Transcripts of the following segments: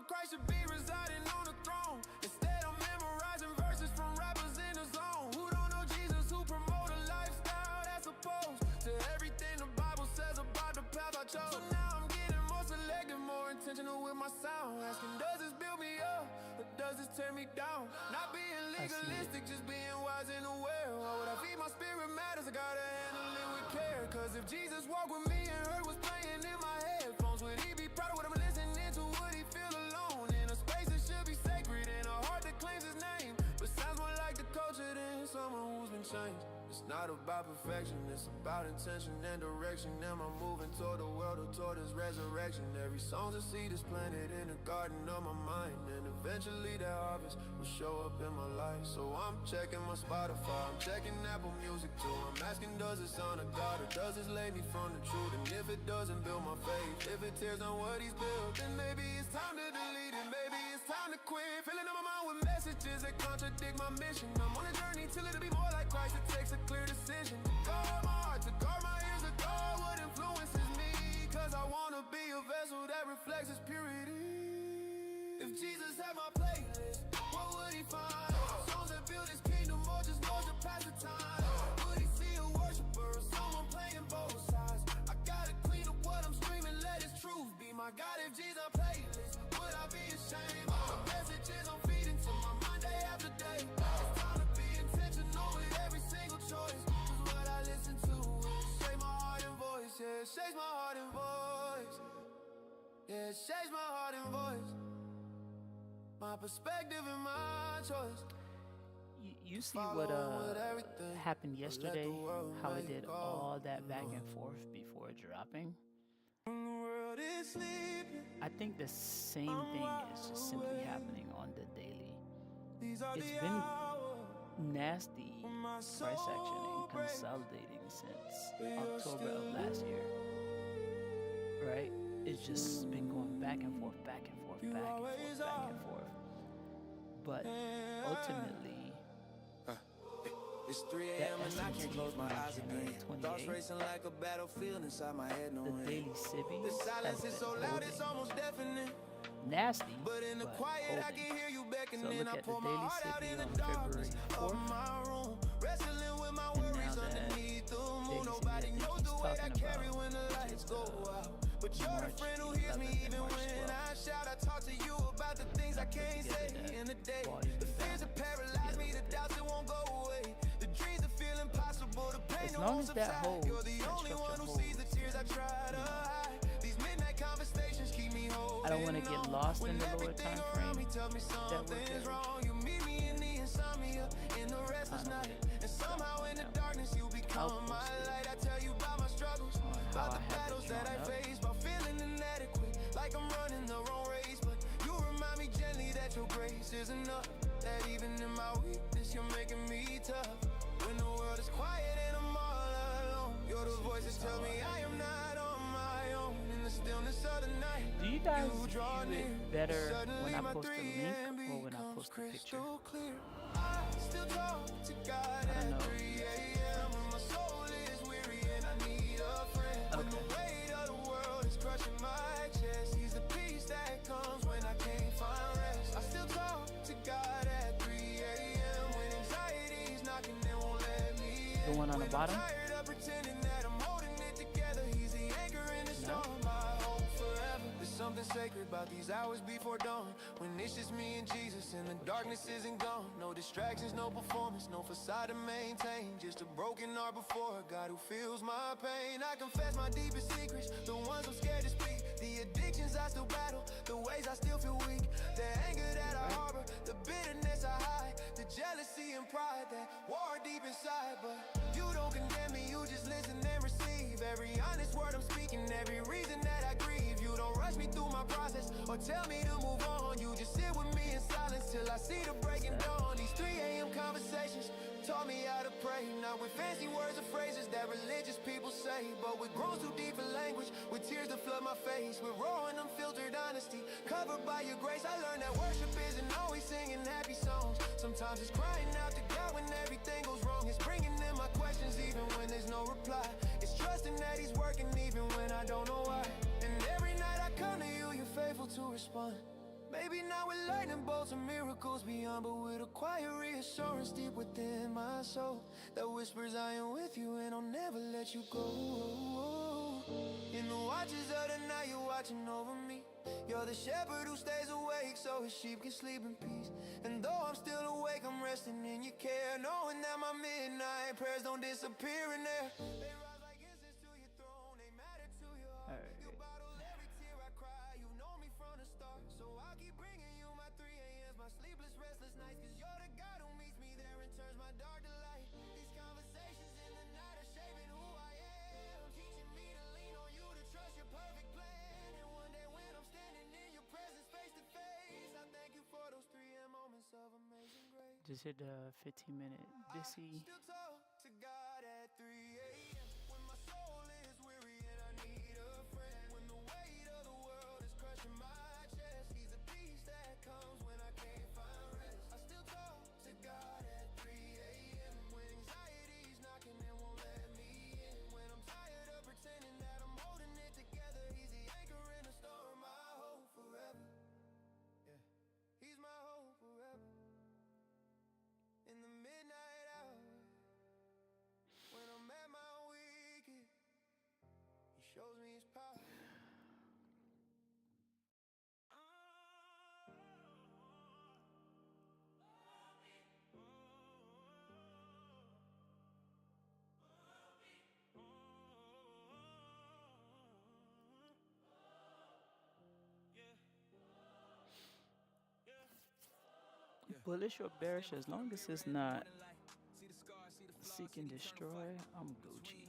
Christ should be residing on the throne. Instead, I'm memorizing verses from rappers in the zone who don't know Jesus, who promote a lifestyle that's opposed to everything the Bible says about the path I chose. So now I'm getting more selective, more intentional with my sound. Asking, does this build me up or does this tear me down? Not being legalistic, just being wise and aware. Why would I feed my spirit matters? I gotta handle it with care. Cause if Jesus walked with me and heard what's playing in my headphones, would he be proud of what I'm listening to? Would he feel alone in a space that should be sacred and a heart that claims his name? But sounds more like the culture than someone who's been changed. It's not about perfection, it's about intention and direction. Am I moving toward the world or toward his resurrection? Every song's a seed is planted in the garden of my mind, and eventually that harvest will show up in my life. So I'm checking my Spotify, I'm checking Apple Music too. I'm asking, does it sound of God or does it lay me from the truth? And if it doesn't build my faith, if it tears down what he's built, then maybe it's time to delete it, maybe it's time to quit. Filling up my mind with messages that contradict my mission. I'm on a journey till it'll be more like Christ. It takes a clear decision to guard my heart, to guard my ears, to guard what influences me. Cause I wanna be a vessel that reflects his purity. If Jesus had my playlist, what would he find? Songs that build his kingdom or just noise to pass the time? Would he see a worshiper or someone playing both sides? I gotta clean up what I'm screaming, let his truth be my God. If Jesus had playlist, would I be ashamed? The messages I'm feeding to my mind day after day. It's time to be intentional with every single choice. Cause what I listen to will shape my heart and voice. Yeah, it shapes my heart and voice. Yeah, it shapes my heart and voice. My perspective and my choice. You see what happened yesterday, how I did all that back and forth before dropping. I think the same thing is just simply happening on the daily. It's been nasty price action and consolidating since October of last year, right? It's just been going back and forth, back and forth, back and forth, back and forth. But ultimately, it's 3 a.m. and I can't close my eyes again. Thoughts racing like a battlefield inside my head. No the daily Sibby the silence is so loud, it's almost deafening. Nasty, but in the quiet, holding. I can hear you beckoning. So look I at pour the my daily heart out Sibby in the on darkness February 4th. of my room, wrestling with my worries underneath the moon. Nobody Sibby, knows the weight I carry about when the lights go out. But you're the friend who hears me even when I shout. I talk to you about the things I can't say in the day. The fears that paralyze me, the doubts that won't go away. The dreams that feel impossible, the pain that won't subside. You're the only one who sees the tears I try to hide. These midnight conversations keep me holding. I don't want to get lost in the lower time frame. Tell me something's wrong. You meet me in the insomnia, in the restless night, and somehow in the darkness you become my light. I tell you about my struggles, about the battles that I face, about feeling inadequate, like I'm running the wrong race. But you remind me gently that your grace is enough, that even in my weakness you're making me tough. When the world is quiet and I'm all alone, you're the voice that tell me I am not on my own. In the stillness of the night, do you guys view it better when I post a link or when I post a picture? I still talk to God at 3 a.m. when my soul is weary and I need a friend. When the weight of the world is crushing my chest, he's the peace that comes when I can't find rest. I still talk to God at 3 a.m. when anxiety's knocking and won't let me in. The one on the bottom? I'm tired of pretending that I'm holding it together. He's the anchor in the storm, my hope forever. There's something sacred about these hours before dawn, when it's just me and Jesus and the darkness isn't gone. No distractions, no performance, no facade to maintain, just a broken heart before a God who feels my pain. I confess my deepest secrets, the ones I'm scared to speak, the addictions I still battle, the ways I still feel weak, the anger that I harbor, the bitterness I hide, the jealousy and pride that war deep inside. But you don't condemn me, you just listen and receive every honest word I'm speaking, every reason that I grieve. You don't rush me through my process or tell me to move on. You just sit with me in silence till I see the breaking dawn. These 3 a.m. conversations taught me how to pray, not with fancy words or phrases that religious people say, but with groans too deep in language, with tears that flood my face, with raw and unfiltered honesty, covered by your grace. I learned that worship isn't always singing happy songs. Sometimes it's crying out to God when everything goes wrong. It's bringing in my questions even when there's no reply. It's trusting that he's working even when I don't know why. And every night I come to you, you're faithful to respond. Maybe not with lightning bolts and miracles beyond, but with a quiet reassurance deep within my soul that whispers I am with you and I'll never let you go. In the watches of the night, you're watching over me. You're the shepherd who stays awake so his sheep can sleep in peace. And though I'm still awake, I'm resting in your care, knowing that my midnight prayers don't disappear in there. They rise like incense to your throne, they matter to your heart. Alright. You bottle every tear I cry, you know me from the start. So I'll keep bringing you my 3 a.m.s, my sleepless, restless nights, cause you're the God who meets me there and turns my dark to light. These conversations in the night are shaping who I am, teaching me to lean on you, to trust your perfect plan. And one day when I'm standing in your presence face to face, I thank you for those 3 a.m. moments of amazing grace. Just hit the 15-minute Dissy. Still talk to God at 3 a.m. when my soul is weary and I need a friend. When the weight of the world is crushing my chest, He's the peace that comes when I can't find rest. I still talk to God at 3 a.m. when anxiety's knocking and won't let me in. When I'm tired of pretending that I'm holding it together, He's the anchor in the storm, my hope forever. Yeah, He's my hope forever. In the midnight hour, when I'm at my weakest, He shows me His power. Bullish or bearish, as long as it's not seek and destroy, I'm Gucci.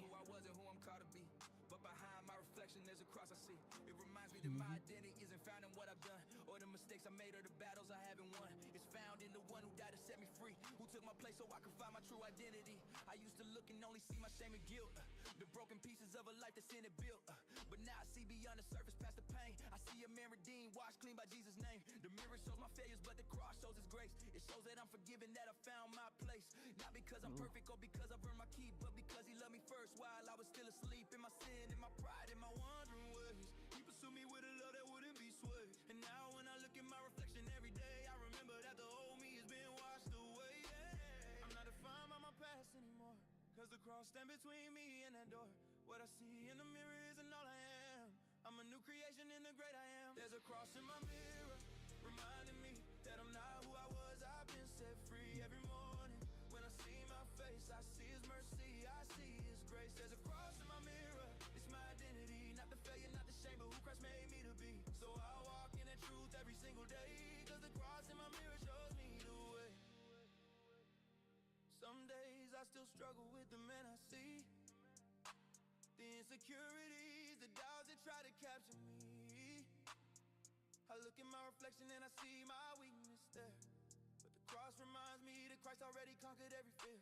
But behind my reflection there's a cross I see. It reminds me that my identity isn't found in what I've done or the mistakes I made or the battles I haven't won. It's found in the one who died to set me free, who took my place so I could find my true identity. I used to look and only see my shame and guilt, the broken pieces of a life that sin had built, but now I see beyond the surface past the pain. I see a man redeemed, washed clean by Jesus' name. The mirror shows my failures, but the cross shows His grace. It shows that I'm forgiven, that I found my place, not because I'm perfect or because I've earned my keep, but because He loved me first while I was still asleep in my sin, in my pride, in my wandering ways. He pursued me with a love that wouldn't be swayed. And now when I look at my reflection every day, I remember that the old me has been washed away. Yeah. I'm not defined by my past anymore, cause the cross stand between me and that door. What I see in the mirror isn't all I am. I'm a new creation in the great I am. There's a cross in my mirror, reminding me that I'm not who I was. I've been set free every morning. When I see my face, I see His mercy, I see His grace. There's a cross in my mirror, it's my identity, not the failure, not the shame, but who Christ made me to be. So I walk in that truth every single day, cause the cross in my mirror shows me the way. Some days I still struggle with the man I see, the insecurities, the doubts that try to capture me. I look in my reflection and I see my weakness there, but the cross reminds me that Christ already conquered every fear.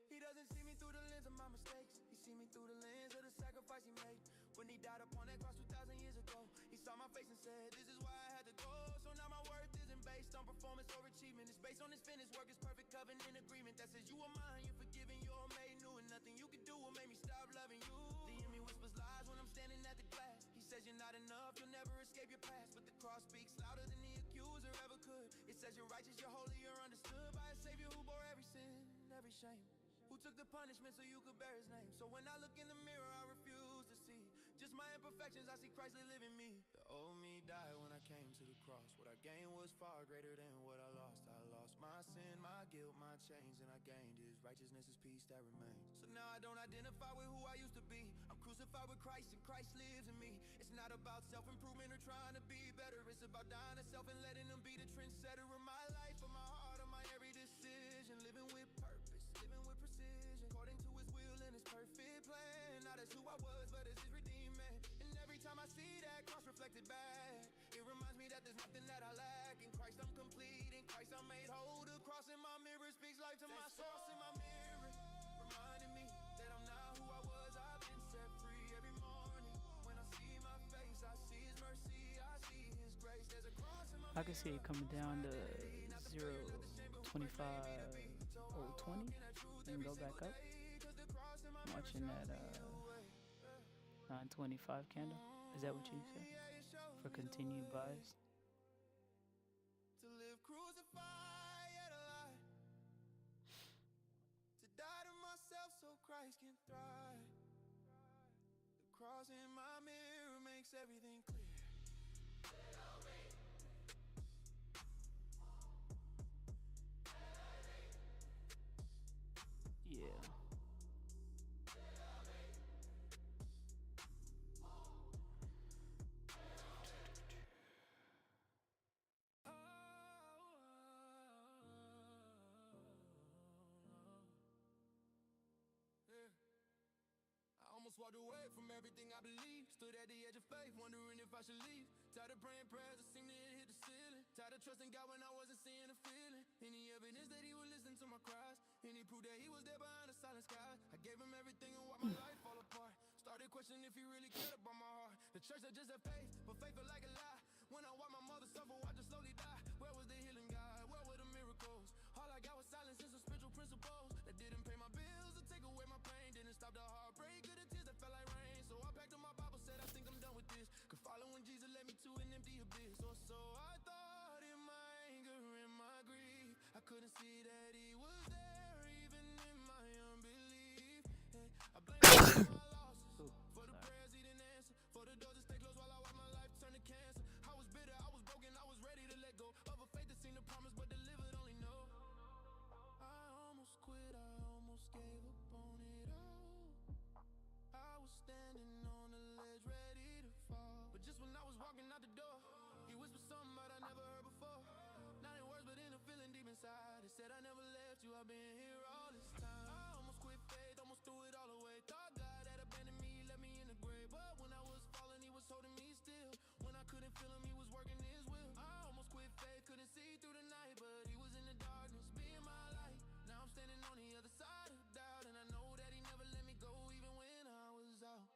He doesn't see me through the lens of my mistakes, He see me through the lens of the sacrifice He made. When He died upon that cross 2,000 years ago, He saw my face and said, this is why I had to go. So now my worth isn't based on performance or achievement, it's based on His finished work, His perfect covenant agreement that says you are mine, you're forgiven, you're made new, and nothing you can do will make me stop loving you. The enemy whispers lies when I'm standing at the glass. He says you're not enough, you'll never escape your past, but the cross speaks louder than the accuser ever could. It says you're righteous, you're holy, you're understood by a Savior who bore every sin, every shame, who took the punishment so you could bear His name. So when I look in the mirror, I refuse to see just my imperfections, I see Christ live in me. The old me died when I came to the cross. What I gained was far greater than what I lost. I lost my sin, my guilt, my chains, and I gained His righteousness, His peace that remains. So now I don't identify with who I used to be. I'm crucified with Christ and Christ lives in me. It's not about self-improvement or trying to be better. It's about dying to self and letting Him be the trendsetter of my life, of my heart, of my every decision. Living with purpose, living with precision, according to His will and His perfect plan. Not as who I was, but as His redeemed man. And every time I see that cross reflected back, it reminds me that there's nothing that I lack. In Christ I'm complete, in Christ I'm made whole. The cross in my mirror speaks life to my soul. In my mirror, reminding me that I'm not who I was. I've been set free every morning. When I see my face, I see His mercy, I see His grace. There's a cross in my mirror. I can see it coming down to 0.25, 0.20, and go back up. I'm watching that 9.25 candle. Is that what you said? For continued buys? Christ can thrive. The cross in my mirror makes everything clear. Yeah. I almost walked away from everything I believe. Stood at the edge of faith, wondering if I should leave. Tired of praying prayers that seemed to hit the ceiling. Tired of trusting God when I wasn't seeing a feeling. Any evidence that he would listen to my cries. Any proof that he was there behind the silent skies. I gave him everything and watched my life fall apart. Started questioning if he really cared about my heart. The church that just had faith, but faith felt like a lie. When I watched my mother suffer, watched her slowly die. Where was the healing God? Where were the miracles? All I got was silence and some spiritual principles that didn't pay my bills or take away my pain. Didn't stop the heartbreak or the tears that felt like rain. So I packed up my Bible, said I think I'm done with this. Could follow when Jesus led me to an empty abyss. Or so I thought in my anger and my grief. I couldn't see that he was there even in my unbelief. Hey, I blame him for my losses, for the prayers he didn't answer, for the doors that stay closed while I watched my life turn to cancer. I was bitter, I was broken, I was ready to let go of a faith that seemed to promise but delivered only no. I almost quit, I almost gave up on it all. I was standing on the ledge ready to fall, but just when I was walking out the door, he whispered something that I never heard before. Not in words but in a feeling deep inside. He said I never left you, I've been here all this time. I almost quit faith, almost threw it all away. Thought God had abandoned me, left me in the grave. But when I was falling, he was holding me still. When I couldn't feel him, he was working his will. I almost quit faith, couldn't see through the night, but he was in the darkness, being my light. Now I'm standing on the other side of doubt, and I know that he never let me go even when I was out.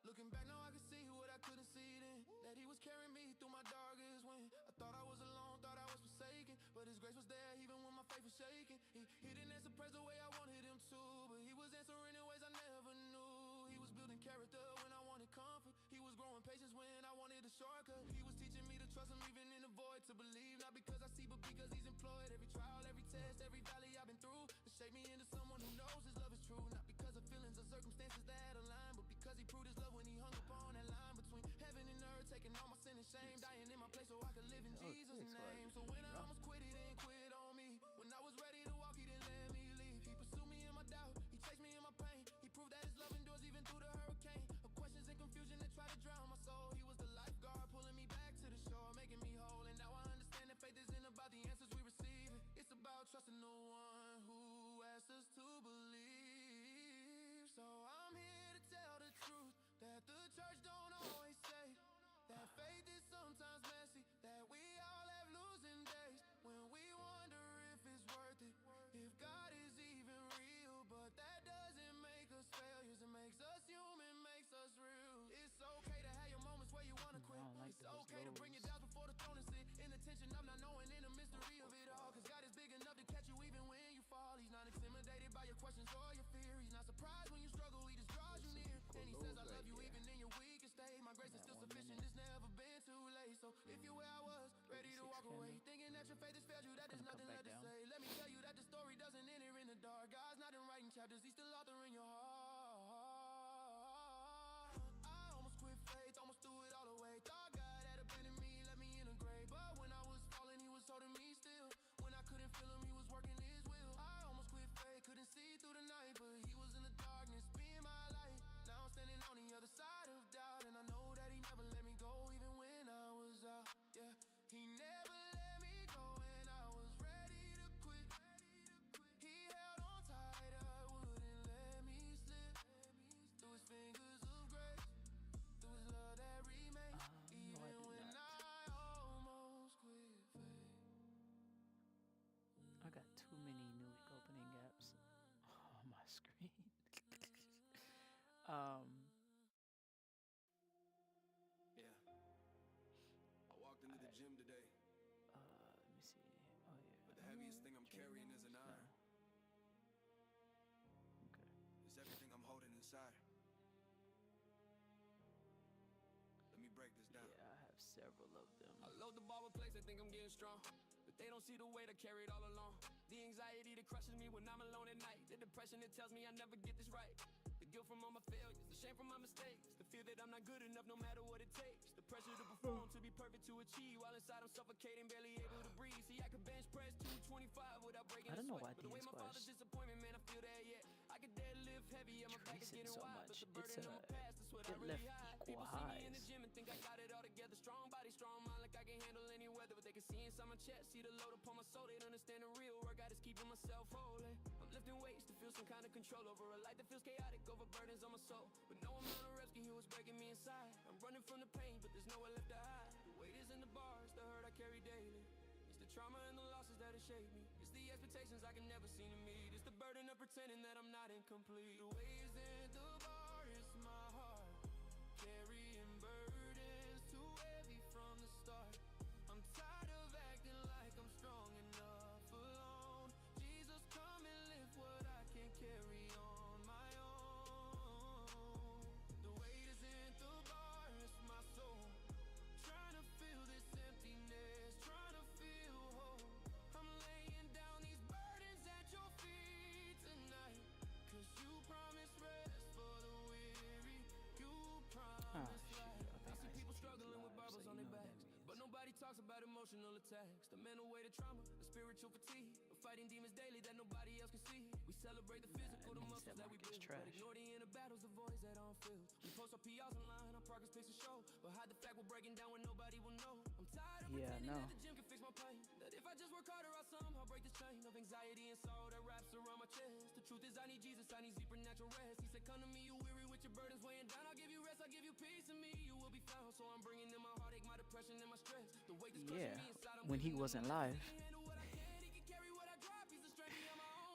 Looking back now I can see what I couldn't see then. That he was carrying me through my darkest when I thought I was alone, thought I was forsaken. But his grace was there even when my faith was shaking. He didn't answer prayers the way I wanted him to, but he was answering in ways I never knew. He was building character when I wanted comfort. He was growing patience when I wanted a shortcut. He was teaching me to trust him even in the void, to believe not because I see but because he's employed. Every trial, every test, every valley I've been through to shape me into someone who knows his love is true. Not because of feelings or circumstances that align, but because he proved his love when he hung upon that line between heaven and earth, taking all my sin and shame, dying in my place so I could live in Jesus' name. So when I almost quit, he didn't quit on me. When I was ready to walk, he didn't let me leave. He pursued me in my doubt, he chased me in my pain. He proved that his love endures even through the hurricane of questions and confusion that try to drown my soul. He was the lifeguard pulling me back to the shore, making me whole. And now I understand that faith isn't about the answers we receive. It's about trusting the one who asks us to believe. So I'm here to tell the truth that the church don't always say. That faith is sometimes messy, that we all have losing days when we wonder if it's worth it, if God is even real. But that doesn't make us failures, it makes us human, makes us real. It's okay to have your moments where you wanna quit. Like It's okay to bring it down before the throne and sit in the tension of not knowing, in the mystery of it all. Cause God is big enough to catch you even when you fall. He's not intimidated by your questions or your fear. He's not surprised when you struggle, he just draws you near. And he says I love you even in your weakest state. My grace is still sufficient, it's never been too late. So if you're where I was, ready to walk away, thinking that your faith has failed you, that there's nothing left to say, let me tell you that the story doesn't end here in the dark. God's not in writing chapters, he's still authoring your heart. I almost quit faith, almost threw it all away. Thought God had abandoned me, left me in a grave. But when I was falling, he was holding me still. When I couldn't feel him, he was working his will. I almost quit faith, couldn't see through the night, but he was in the darkness, being my light. Now I'm standing on the other side of doubt, and I know that he never let me go even when I was out. Yeah, he never let me go when I was ready to quit. He held on tighter, wouldn't let me slip. Through his fingers of grace, through his love that remains, even when I almost quit faith. I got too many new opening gaps on my screen. Yeah, I walked into the gym today, Let me see. Oh yeah. but the heaviest thing I'm carrying is an iron. Okay. It's everything I'm holding inside. Let me break this down. Yeah, I have several of them. I load the bar with plates, I think I'm getting strong. The They don't see the weight I carried all along. The anxiety that crushes me when I'm alone at night. The depression that tells me I never get this right. The guilt from all my failures, the shame from my mistakes. The fear that I'm not good enough no matter what it takes. The pressure to perform, to be perfect, to achieve. While inside I'm suffocating, barely able to breathe. See, I could bench press 225 without breaking I don't know a sweat. why But the way these my father's was disappointment, man, I feel that yet. I could deadlift heavy, and my back is increasing getting so wide. much. But the burden of my past is what I It really left hide. equal People see me in the highs. gym and think I got it all together. Strong body, strong mind, like I can handle any weather. But they can see inside my chest, see the load upon my soul. They don't understand the real work, I just keeping myself holy. I'm lifting weights to feel some kind of control over a life that feels chaotic, over burdens on my soul. But no amount of reps can heal what's breaking me inside. I'm running from the pain, but there's nowhere left to hide. The weight is in the bars, the hurt I carry daily. It's the trauma and the losses that have shaped me. It's the expectations I can never seem to meet. It's the burden of pretending that I'm not incomplete. The weight is in the bar, it's my heart. Carrying burdens too heavy from the start. I'm tired of acting like I'm strong enough alone. Jesus, come and lift what I can't carry on my own. The weight isn't the bar, it's my soul. Trying to feel this emptiness, trying to feel whole. I'm laying down these burdens at your feet tonight. Cause you promised rest for the weary. You promised life. I see people struggling with Bibles on their backs, but nobody talks about emotional attacks. The mental weight of trauma, the spiritual fatigue, of fighting demons daily that nobody else can see. We celebrate the physical, the muscles that we build, but ignore the inner battles, the voids that aren't filled. We post our PRs online, our progress pays to show, but hide the fact we're breaking down when nobody will know. I'm tired of pretending that the gym can fix my pain, that if I just work harder I'll somehow break this chain of anxiety and sorrow that wraps around my chest. The truth is I need Jesus, I need supernatural rest. He said come to me, you weary with your burdens weighing down. I'll give you rest, I'll give you peace in me. You will be found, so I'm bringing in my heartache, my depression and my stress. The weight is crushing me inside. When he wasn't live.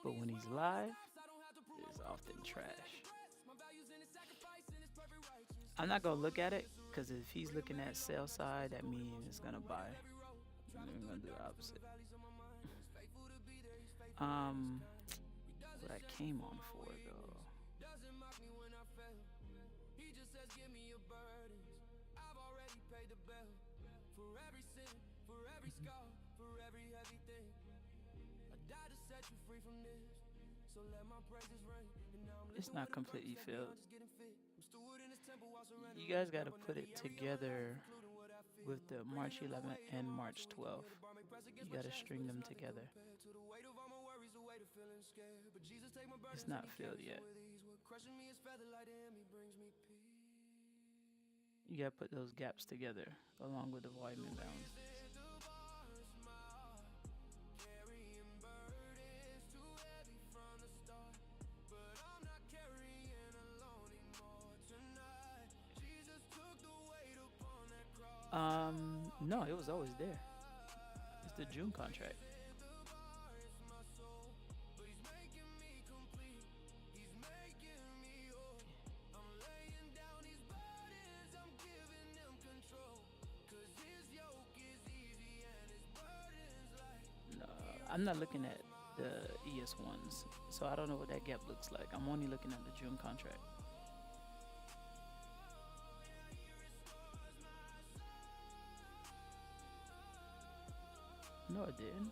But when he's live, it's often trash. I'm not gonna look at it, because if he's looking at sell side, that means it's gonna buy. I'm gonna do the opposite. What I came on for though. Doesn't mock me when I fail. He just says give me your burdens. I've already paid the bill. For every sin, for every scar, for every heavy thing. I died to set you free from this. So let my praises ring. And now I'm It's not completely filled. just getting fit. I'm steward in this temple while surrendering. You guys got to put it together with the March 11th and March 12th. You got to string them together. It's not filled yet. You got to put those gaps together along with the volume and balance. No, it was always there. It's the June contract. No, I'm not looking at the ES ones, so I don't know what that gap looks like. I'm only looking at the June contract. No, it didn't.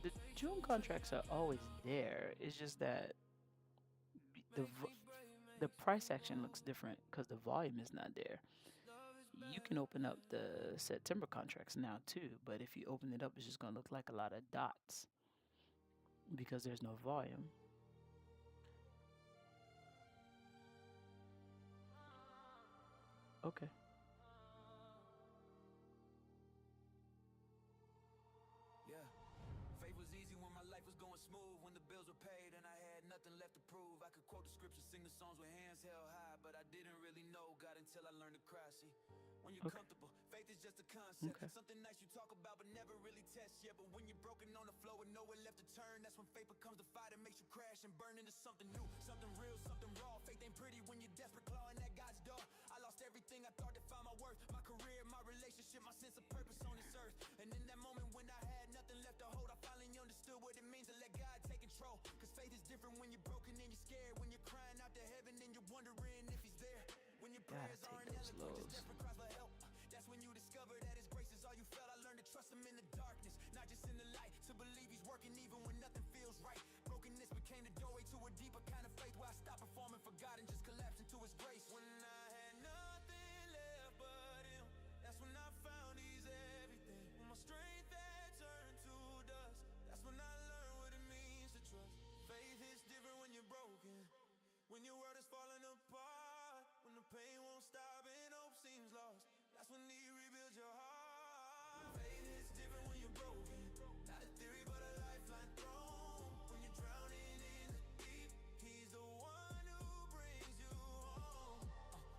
The June contracts are always there. It's just that the price action looks different because the volume is not there. You can open up the September contracts now too, but if you open it up, it's just gonna look like a lot of dots because there's no volume. Okay. Faith was easy when my life was going smooth, when the bills were paid and I had nothing left to prove. I could quote the scriptures, sing the songs with hands held high, but I didn't really know God until I learned to cry. See, when you're comfortable, faith is just a concept. Something nice you talk about but never really test yet. But when you're broken on the floor with nowhere left to turn, that's when faith becomes the fire that makes you crash and burn into something new, something real, something raw. Faith ain't pretty when you're desperate, clawing at God's door. I lost everything I thought to find my worth, my career, my relationship, my sense of purpose on this earth. And in that moment when I had nothing left to hold, I finally understood what it means to let God take control. Cause faith is different when you're broken and you're scared, when you're crying out to heaven and you're wondering if he's there. When your prayers aren't eloquent, just desperate cries for help. That's when you discover that his grace is all you felt. I learned trust him in the darkness, not just in the light. To believe he's working even when nothing feels right. Brokenness became the doorway to a deeper kind of faith, where I stopped performing for God and just collapsed into his grace. When I had nothing left but him, that's when I found he's everything. When my strength had turned to dust, that's when I learned what it means to trust. Faith is different when you're broken, when your world is falling apart, when the pain won't stop and hope seems lost. That's when he rebuilds your heart. Faith is different when you're broken, not a theory but a lifeline thrown. When you're drowning in the deep, he's the one who brings you home.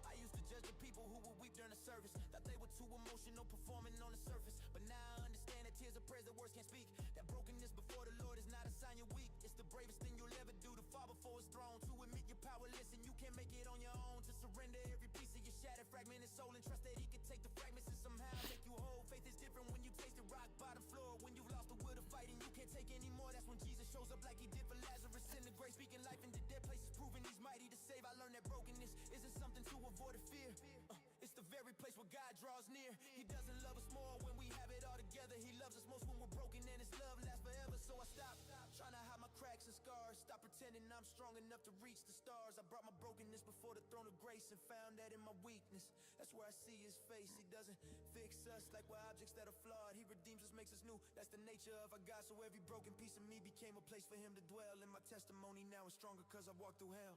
I used to judge the people who would weep during the service, thought they were too emotional performing on the surface. But now I understand that tears are prayers that words can't speak. That brokenness before the Lord is not a sign you're weak. It's the bravest thing you'll ever do, to fall before his throne, to admit you're powerless and you can't make it on your own, to surrender every piece of your shattered, fragmented soul and trust that he can take the fragments and somehow make you whole. Faith is different when you taste the rock bottom floor, when you've lost the will to fight and you can't take anymore. That's when Jesus shows up like he did for Lazarus in the grave, speaking life into dead places, proving he's mighty to save. I learned that brokenness isn't something to avoid or fear. It's the very place where God draws near. He doesn't love us more when we have it all together. He loves us most when we're broken, and his love lasts forever. So I stopped trying to hide my cracks and scars, stop pretending I'm strong enough to reach the stars. I brought my brokenness before the throne of grace and found that in my weakness, that's where I see his face. He doesn't fix us like we're objects that are flawed. He redeems us, makes us new. That's the nature of our God. So every broken piece of me became a place for him to dwell. And my testimony now is stronger cause I walked through hell.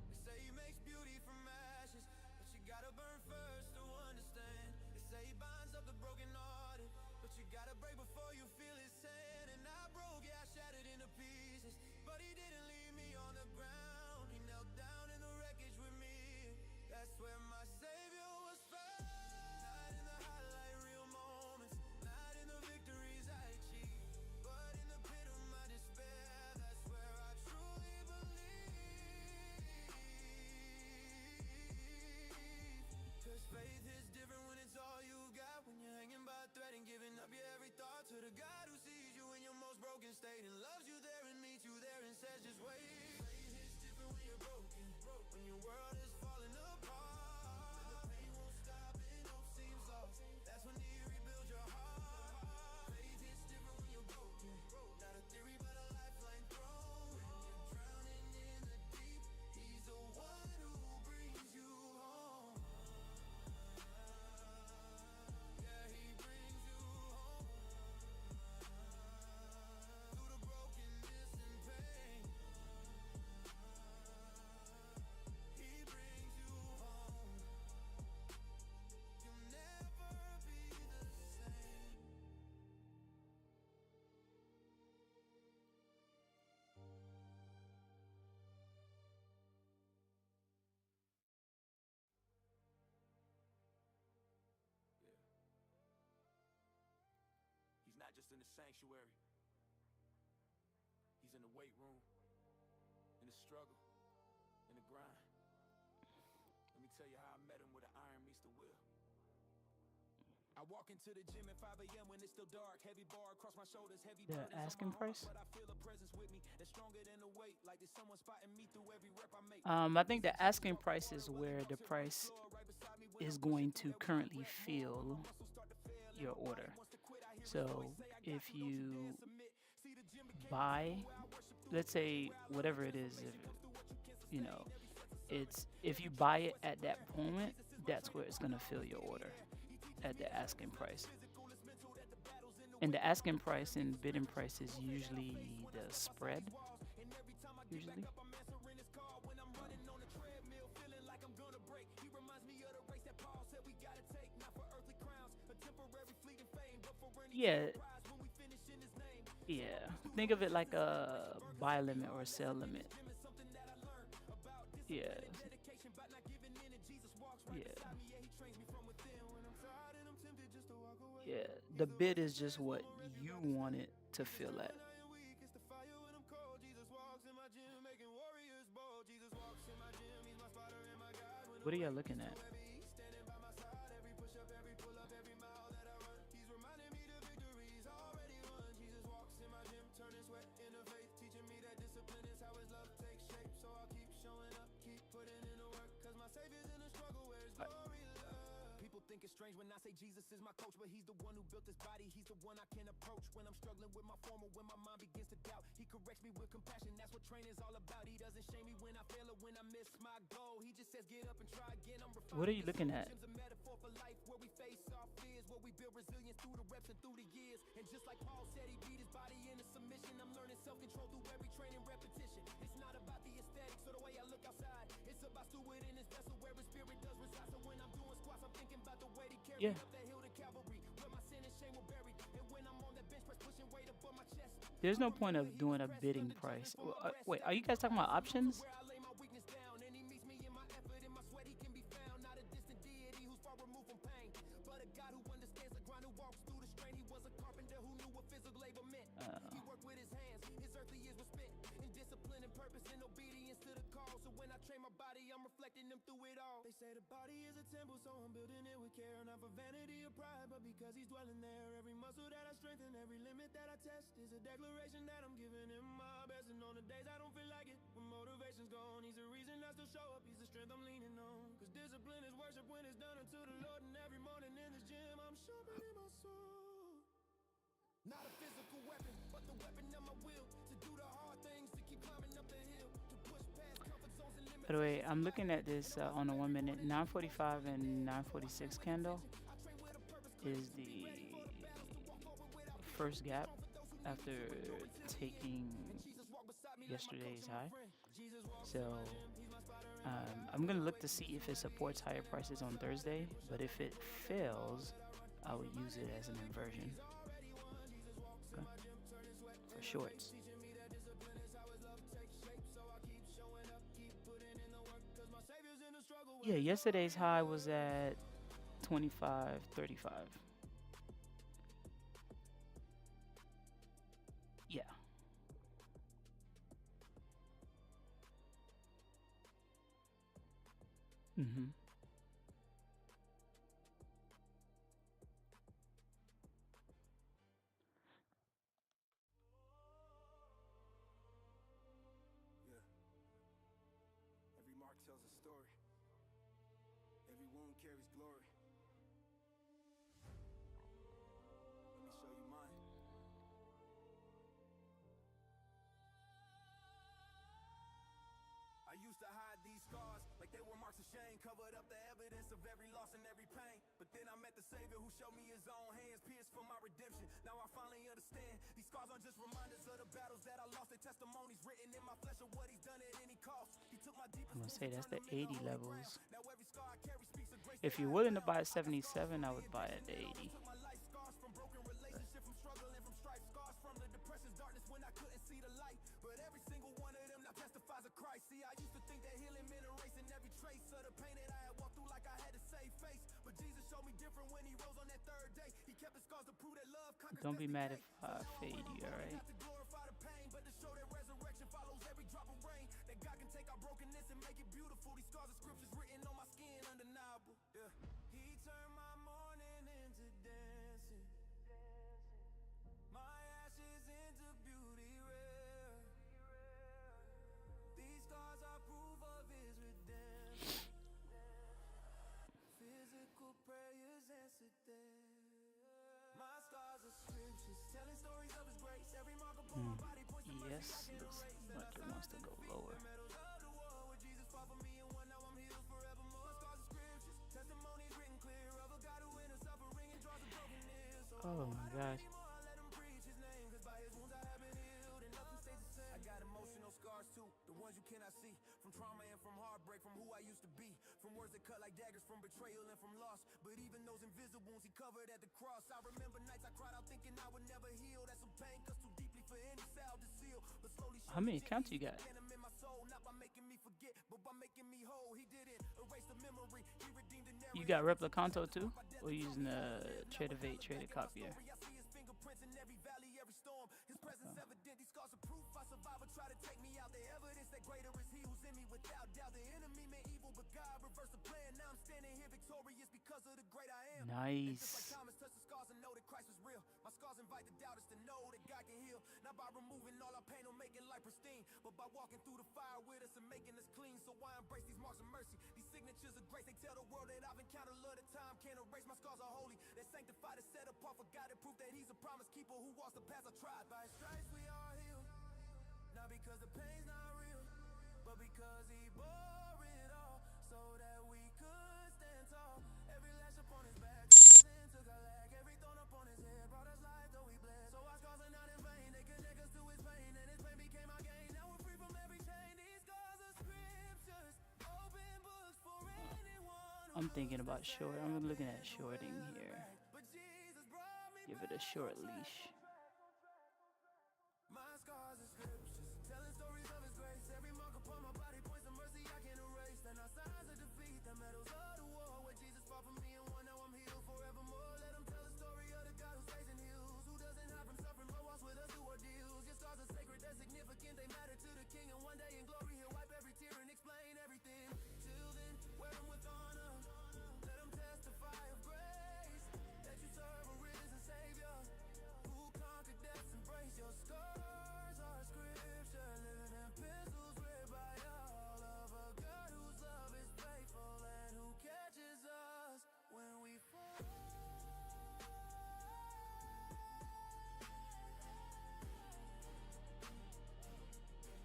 They say he makes beauty from ashes, but you gotta burn first to understand. They say he binds up the brokenhearted, but you gotta break before you feel his hand. And I broke, yeah, I shattered into pieces, but he didn't leave me on the ground. He knelt down in the wreckage with me. That's where my Savior was found. Not in the highlight reel moments, not in the victories I achieved, but in the pit of my despair. That's where I truly believe. Cause faith is different when it's all you got, when you're hanging by a thread and giving up your every thought to the God who sees you in your most broken state and loves you there and meets you there and says just wait. Faith is different when you're broken, when your world is falling apart, when the pain won't stop and hope seems lost. That's when he rebuilds your heart. Faith is different when you're broken, not a theory but a lifeline thrown. When you're drowning in the deep, he's the one who brings you home. Yeah, he brings you home. Through the brokenness and pain, he brings you home. You'll never be the same. Yeah. He's not just in the sanctuary. He's in the weight room, in the struggle, in the grind. Let me tell you how I met him, where the iron meets the will. I walk into the gym at 5 a.m. when it's still dark. Heavy bar across my shoulders, heavy The burdens on asking my heart, price? but I feel a presence with me that's stronger than the weight. Like there's someone spotting me through every rep I make. I think the asking price is where the price is going to currently fill your order. So if you buy, let's say whatever it is, if, you know, it's if you buy it at that moment, that's where it's gonna fill your order, at the asking price. And the asking price and bidding price is usually the spread. Usually. Yeah. Yeah. Think of it like a buy limit or a sell limit. Yeah. Yeah. Yeah. The bid is just what you want it to feel at. What are y'all looking at? think it's strange when I say Jesus is my coach, but he's the one who built this body. He's the one I can approach when I'm struggling with my form or when my mind begins to doubt. He corrects me with compassion. That's what training's all about. He doesn't shame me when I fail or when I miss my goal. He just says get up and try again. I'm refined. What are you looking at? A metaphor for life where we face our fears, where we build resilience through the reps and through the years. And just like Paul said, he beat his body into submission. I'm learning self-control through every training repetition. It's not about the aesthetics or the way I look outside. It's about stewarding this vessel where his spirit does reside. So when I'm doing squats, I'm thinking about the weight he carried up that hill to Calvary, where my sin and shame were buried. And when I'm on that bench press, pushing weight above my chest. There's no point of doing a bidding price. Wait, are you guys talking about options? Where I lay my weakness down, and he meets me in my effort, in my sweat, he can be found. Not a distant deity who's far removed from pain, but a God who understands the grind, who walks through the strain. He was a carpenter who knew what physical labor meant. He worked with his hands. His earthly years were spent in discipline and purpose and obedience to the call. So when I train my body, I'm reflecting him through it all. They say the body is a temple, so I'm building it with care. Not for vanity or pride, but because he's dwelling there. Every muscle that I strengthen, every limit that I test is a declaration that I'm giving him my best. And on the days I don't feel like it, when motivation's gone, he's the reason I still show up. He's the strength I'm leaning on. Cause discipline is worship when it's done unto the Lord. And every morning in this gym, I'm sharpening my soul. Not a physical weapon, but the weapon of my will. To do the hard things, to keep climbing up the hill. To push past comfort zones and limits. By the way, I'm looking at this on a 1 minute. 9:45 and 9:46 candle is the first gap after taking yesterday's high. So I'm gonna look to see if it supports higher prices on Thursday, but if it fails, I would use it as an inversion. Okay. For shorts. Yeah, yesterday's high was at 25.35. Yeah. Mm-hmm. Yeah. Every mark tells a story. Every wound carries glory. Let me show you mine. I used to hide these scars like they were marks of shame, covered up the evidence of every loss and every pain. But then I met the Savior who showed me his own hands, pierced for my redemption. Now I finally understand. These scars aren't just reminders of the battles that I lost. They're testimonies written in my flesh of what he's done at any cost. He took my deepest. I'm gonna say that's the 80 levels. Now every scar I carry speaks of grace. If you're willing to buy at 77, I would buy at the 80. My life scars from broken relationship, from struggle and from strife, scars from the depression, darkness when I couldn't see the light. But every single one of them now testifies of Christ. See, I used to think that healing meant erasing every trace of the pain that I had walked through, like I had to save face. But Jesus showed me different when he rose on that third day. He kept his scars to prove that love conquers. Don't be mad if I fade you, alright? Not to glorify the pain, but to show that resurrection follows every drop of rain. That God can take our brokenness and make it beautiful. These scars of scriptures written on my skin, undeniable. Yeah. He turned my mourning into dancing, my ashes into beauty rare. These scars are proof of his redemption. Physical prayers answered there. My scars are scriptures, telling stories of his grace. Every mark upon my body points to mercy Yes, I can't looks erase. like it wants to go lower. Medals of the war where Jesus fought for me, and one now I'm healed forevermore. Scars are scriptures, testimonies written clear of a God who enters suffering and draws a broken near. So Oh my gosh. anymore, let him preach his name, 'cause by his wounds I have been healed and nothing stays the same. I got emotional scars too, the ones you cannot see, from trauma and from heartbreak, from who I used to be, from words that cut like daggers, from betrayal and from loss. But even those invisible wounds he covered at the cross. I remember nights I cried out thinking I would never heal. That's some pain cuts too deeply for any salve to seal. But slowly How many accounts you got? in my soul, not by making me forget, but by making me whole. He didn't erase the memory, he redeemed an error. You got Replicanto too? Or you using the Tradeovate Traded Copier? I see his fingerprints in every valley, every storm. His presence evident, these scars are proof I survived or try to take me out. The evidence that greater is he who's in me without doubt. The enemy meant evil, but God reversed the plan. Now I'm standing here victorious because of the great I am. Nice. Just like Thomas touched the scars and know that Christ was real. My scars invite the doubters to know that God can heal. Not by removing all our pain or making life life pristine, but by walking through the fire with us and making us clean. So I embrace these marks of mercy, these signatures of grace. They tell the world that I've encountered love that time can't erase. My scars are holy, they're sanctified and set apart for God, and proof that he's a promise keeper who walks the paths I tried. By his stripes we are healed, not because the pain's not real, but because he bore it all, so that we could stand tall. Every lash upon his back, sin took a lag. Every thorn upon his head brought us life, though we bled. So our scars are not in vain, they connect us to his pain, and his pain became our gain. Now we're free from every chain. These scars are scriptures, open books for anyone. I'm thinking about short. I'm looking at shorting here. But Jesus brought me Give it a short leash. my scars are scriptures, telling stories of his grace. Every mark upon my body points to mercy I can't erase. They're not signs of defeat, the medals of the war, where Jesus fought for me and won. Now I'm healed forevermore. Let him tell the story of the God who stays and heals, who doesn't hide from suffering but walks with us through ordeals. Your scars are sacred, they're significant, they matter to the King, and one day in glory he'll wipe every tear and explain everything. Till then, wear them with honor, let them testify of grace, that you serve a risen Savior who conquered death's embrace. Your scars are scripture, living epistles read by all of a God whose love is faithful and who catches us when we fall.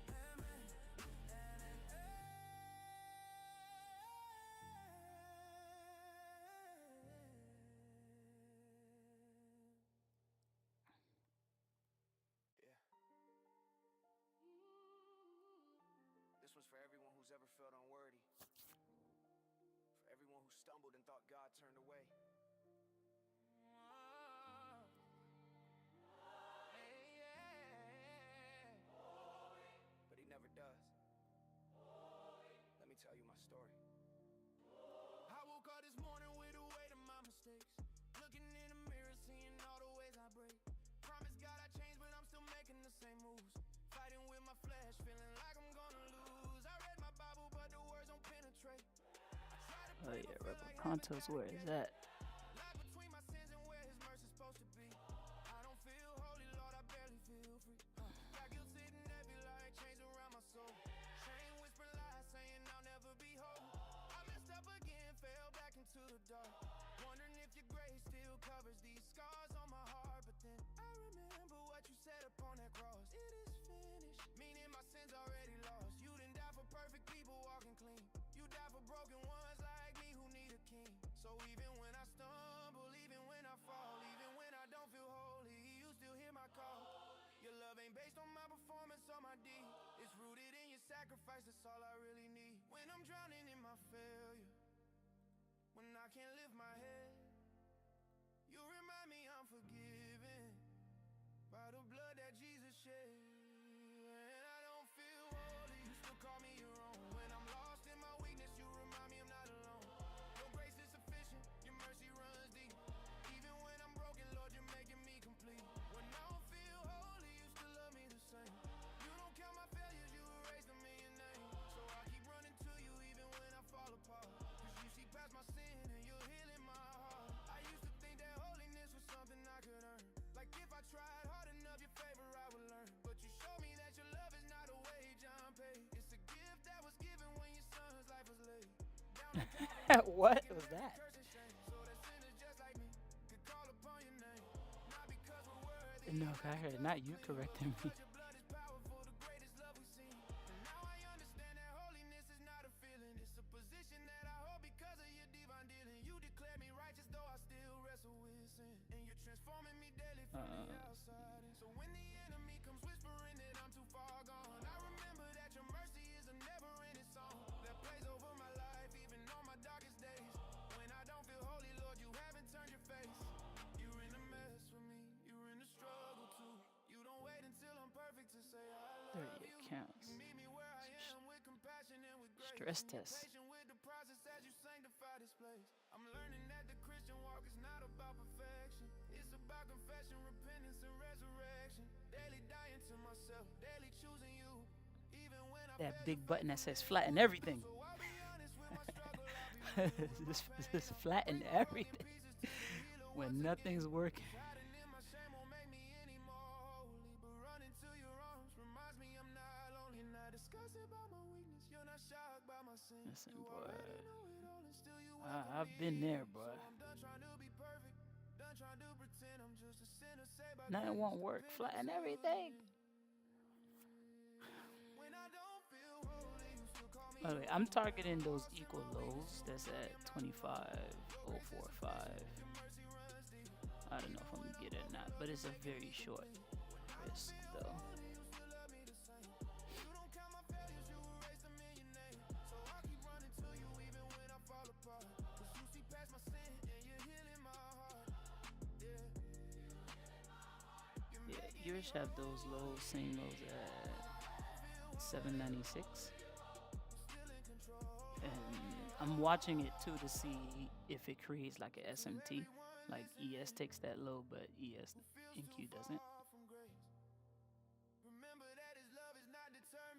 Amen. Yeah. This one's for everyone who's ever felt unworthy, for everyone who stumbled and thought God turned away. But he never does. Let me tell you my story. I woke up this morning with the weight of my mistakes, looking in the mirror, seeing all the ways I break. Promise God I changed, but I'm still making the same moves, fighting with my flesh, feeling like I'm gonna lose. I read my Bible, but the words don't penetrate. Oh yeah, Rebel Contos, where is that? Life between my sins and where his mercy's supposed to be. I don't feel holy, Lord, I barely feel free. Got guilt sitting heavy like chains around my soul. Chain whispering lies saying I'll never be whole. I messed up again, fell back into the dark, wondering if your grace still covers these scars on my heart. But then I remember what you said upon that cross. It is finished, meaning my sins already lost. You didn't die for perfect people walking clean, you died for broken ones like me who need a king. So even when I stumble, even when I fall, even when I don't feel holy, you still hear my call. Your love ain't based on my performance or my deed, it's rooted in your sacrifice, that's all I really need. When I'm drowning in my failure, when I can't lift my head, you remind me I'm forgiven by the blood that Jesus shed. And I don't feel holy, you still call me your own. When I'm lost in my weakness, you remind me I'm not alone. Your grace is sufficient, your mercy runs deep. Even when I'm broken, Lord, you're making me complete. When I don't feel holy, you still love me the same. You don't count my failures, you erase them in your name. So I keep running to you even when I fall apart, cause you see past my sin and you're healing my heart. I used to think that holiness was something I could earn, like if I tried hard enough, your favor I would learn. But you showed me that your love is not a wage I'm paid. It's a gift that was given when your son's life was laid down on Calvary. What was that? Curse and shame, so that sinners just like me could call upon your name. Not because we're worthy, No, I heard not you correcting me. but your blood is powerful, the greatest love we've seen. And now I understand that holiness is not a feeling, it's a position that I hold because of your divine dealing. You declare me righteous though I still wrestle with sin, and you're transforming me daily from the outside. And so when the enemy comes whispering that I'm too far gone, I remember that your mercy is a never-ending song that plays over my life even on my darkest days. When I don't feel holy, Lord, you haven't turned your face. You're in the mess for me, you're in the struggle too. You don't wait until I'm perfect to say I love 30 you. accounts. You meet me where I am with compassion and with grace. Stress And you're test. patient with the process as you sanctify this place. I'm learning that the Christian walk is not about perfection, it's about confession, repentance, and resurrection. Daily dying to myself, daily choosing you, even when I That fail, big you're button that faithful says to flatten you. everything. So I'll be honest with my struggle, I'll be real. This flatten everything when nothing's working. Hiding in my shame won't make me any more holy, but running to your arms reminds me I'm not Listen, boy. I've been there, boy. Nothing won't work. Flatten everything. By the way, I'm targeting those equal lows. That's at 25.045. I don't know if I'm gonna get it or not, but it's a very short risk, though. Yeah, yours have those lows, same lows at 796. And I'm watching it too to see if it creates like a SMT. Like ES takes that low, but ES and Q doesn't.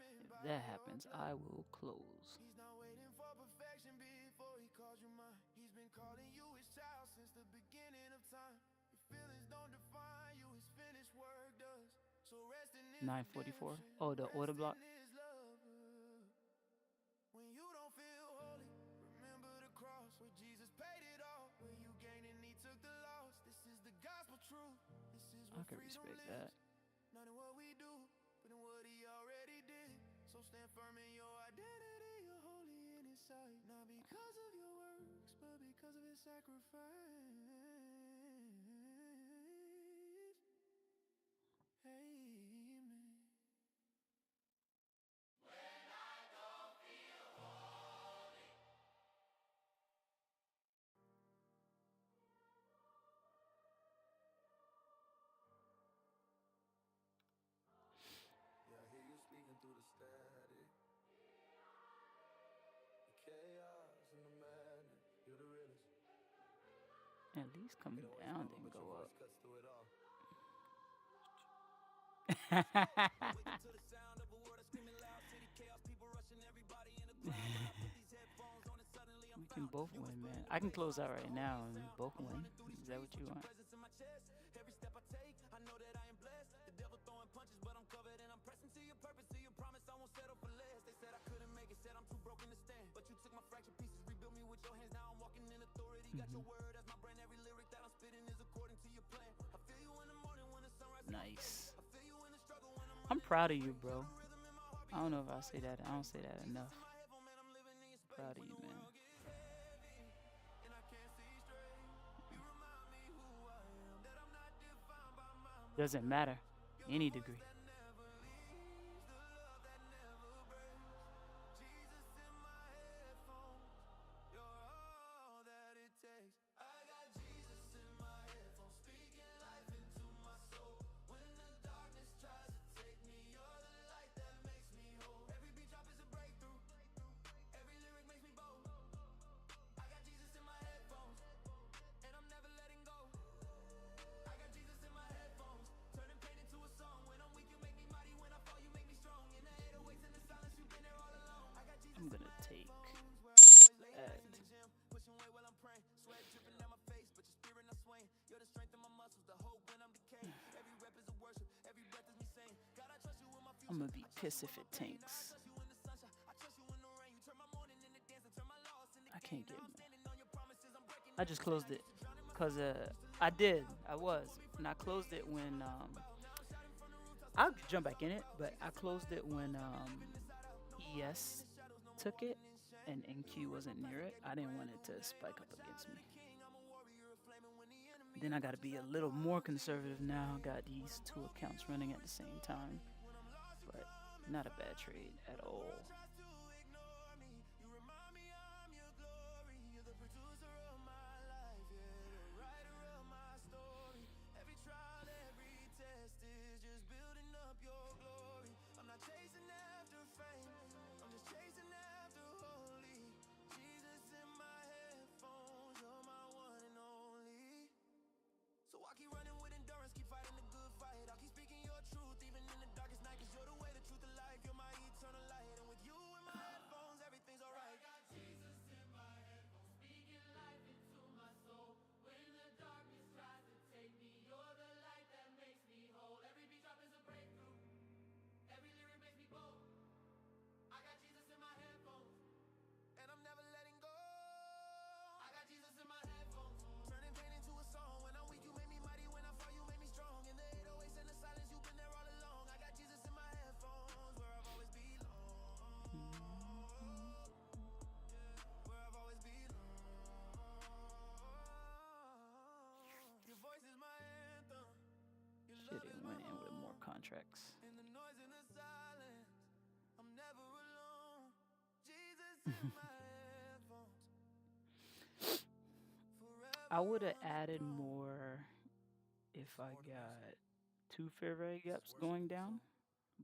If that happens, I will close. He's not waiting for perfection before he calls you mine. He's been calling you his child since the beginning of time. Your feelings don't define you, his finished work does. So rest in his 944. Oh, the order block. When you don't feel holy, remember the cross where Jesus paid it all. When you gained and he took the loss. This is the gospel truth. This is I can respect that. Not in what we do, but in what he already did. So stand firm in your identity. You're holy in his sight. Not because of your works, but because of his sacrifice. Amen. Yeah, I hear you speaking through the static, the chaos and the madness. You're the realest. At least come down, then go up. Cuts through it all. We can both win, man. I can close out right now and we both win. Is that what you want? Every step I take, I know that I am blessed. The devil throwing punches, but I'm covered and I'm pressing to your purpose, to your promise. I won't settle for less. They said I couldn't make it, said I'm too broken to stand. But you took my fractured pieces, rebuilt me with your hands. Now I'm walking in authority. Got your word as my brand. Every lyric that I'm spitting is according to your plan. I feel you in the morning when the sunrise. Nice. I feel you in the struggle when I'm proud of you, bro. I don't know if I say that. I don't say that enough. Proud of you, man. Doesn't matter. Any degree. I'm gonna take that. I'm gonna be pissed if it tanks. I can't get it. I just closed it because I was, and I closed it when I'll jump back in it, but I closed it when ES took it and NQ wasn't near it. I didn't want it to spike up against me. Then I gotta be a little more conservative now. Got these two accounts running at the same time, but not a bad trade at all. So I keep running with endurance, keep fighting the good fight. I'll keep speaking your truth, even in the darkest night, 'cause you're the way, the truth, the life. You're my eternal light, and with you I would have added more if I got two favorite gaps going down,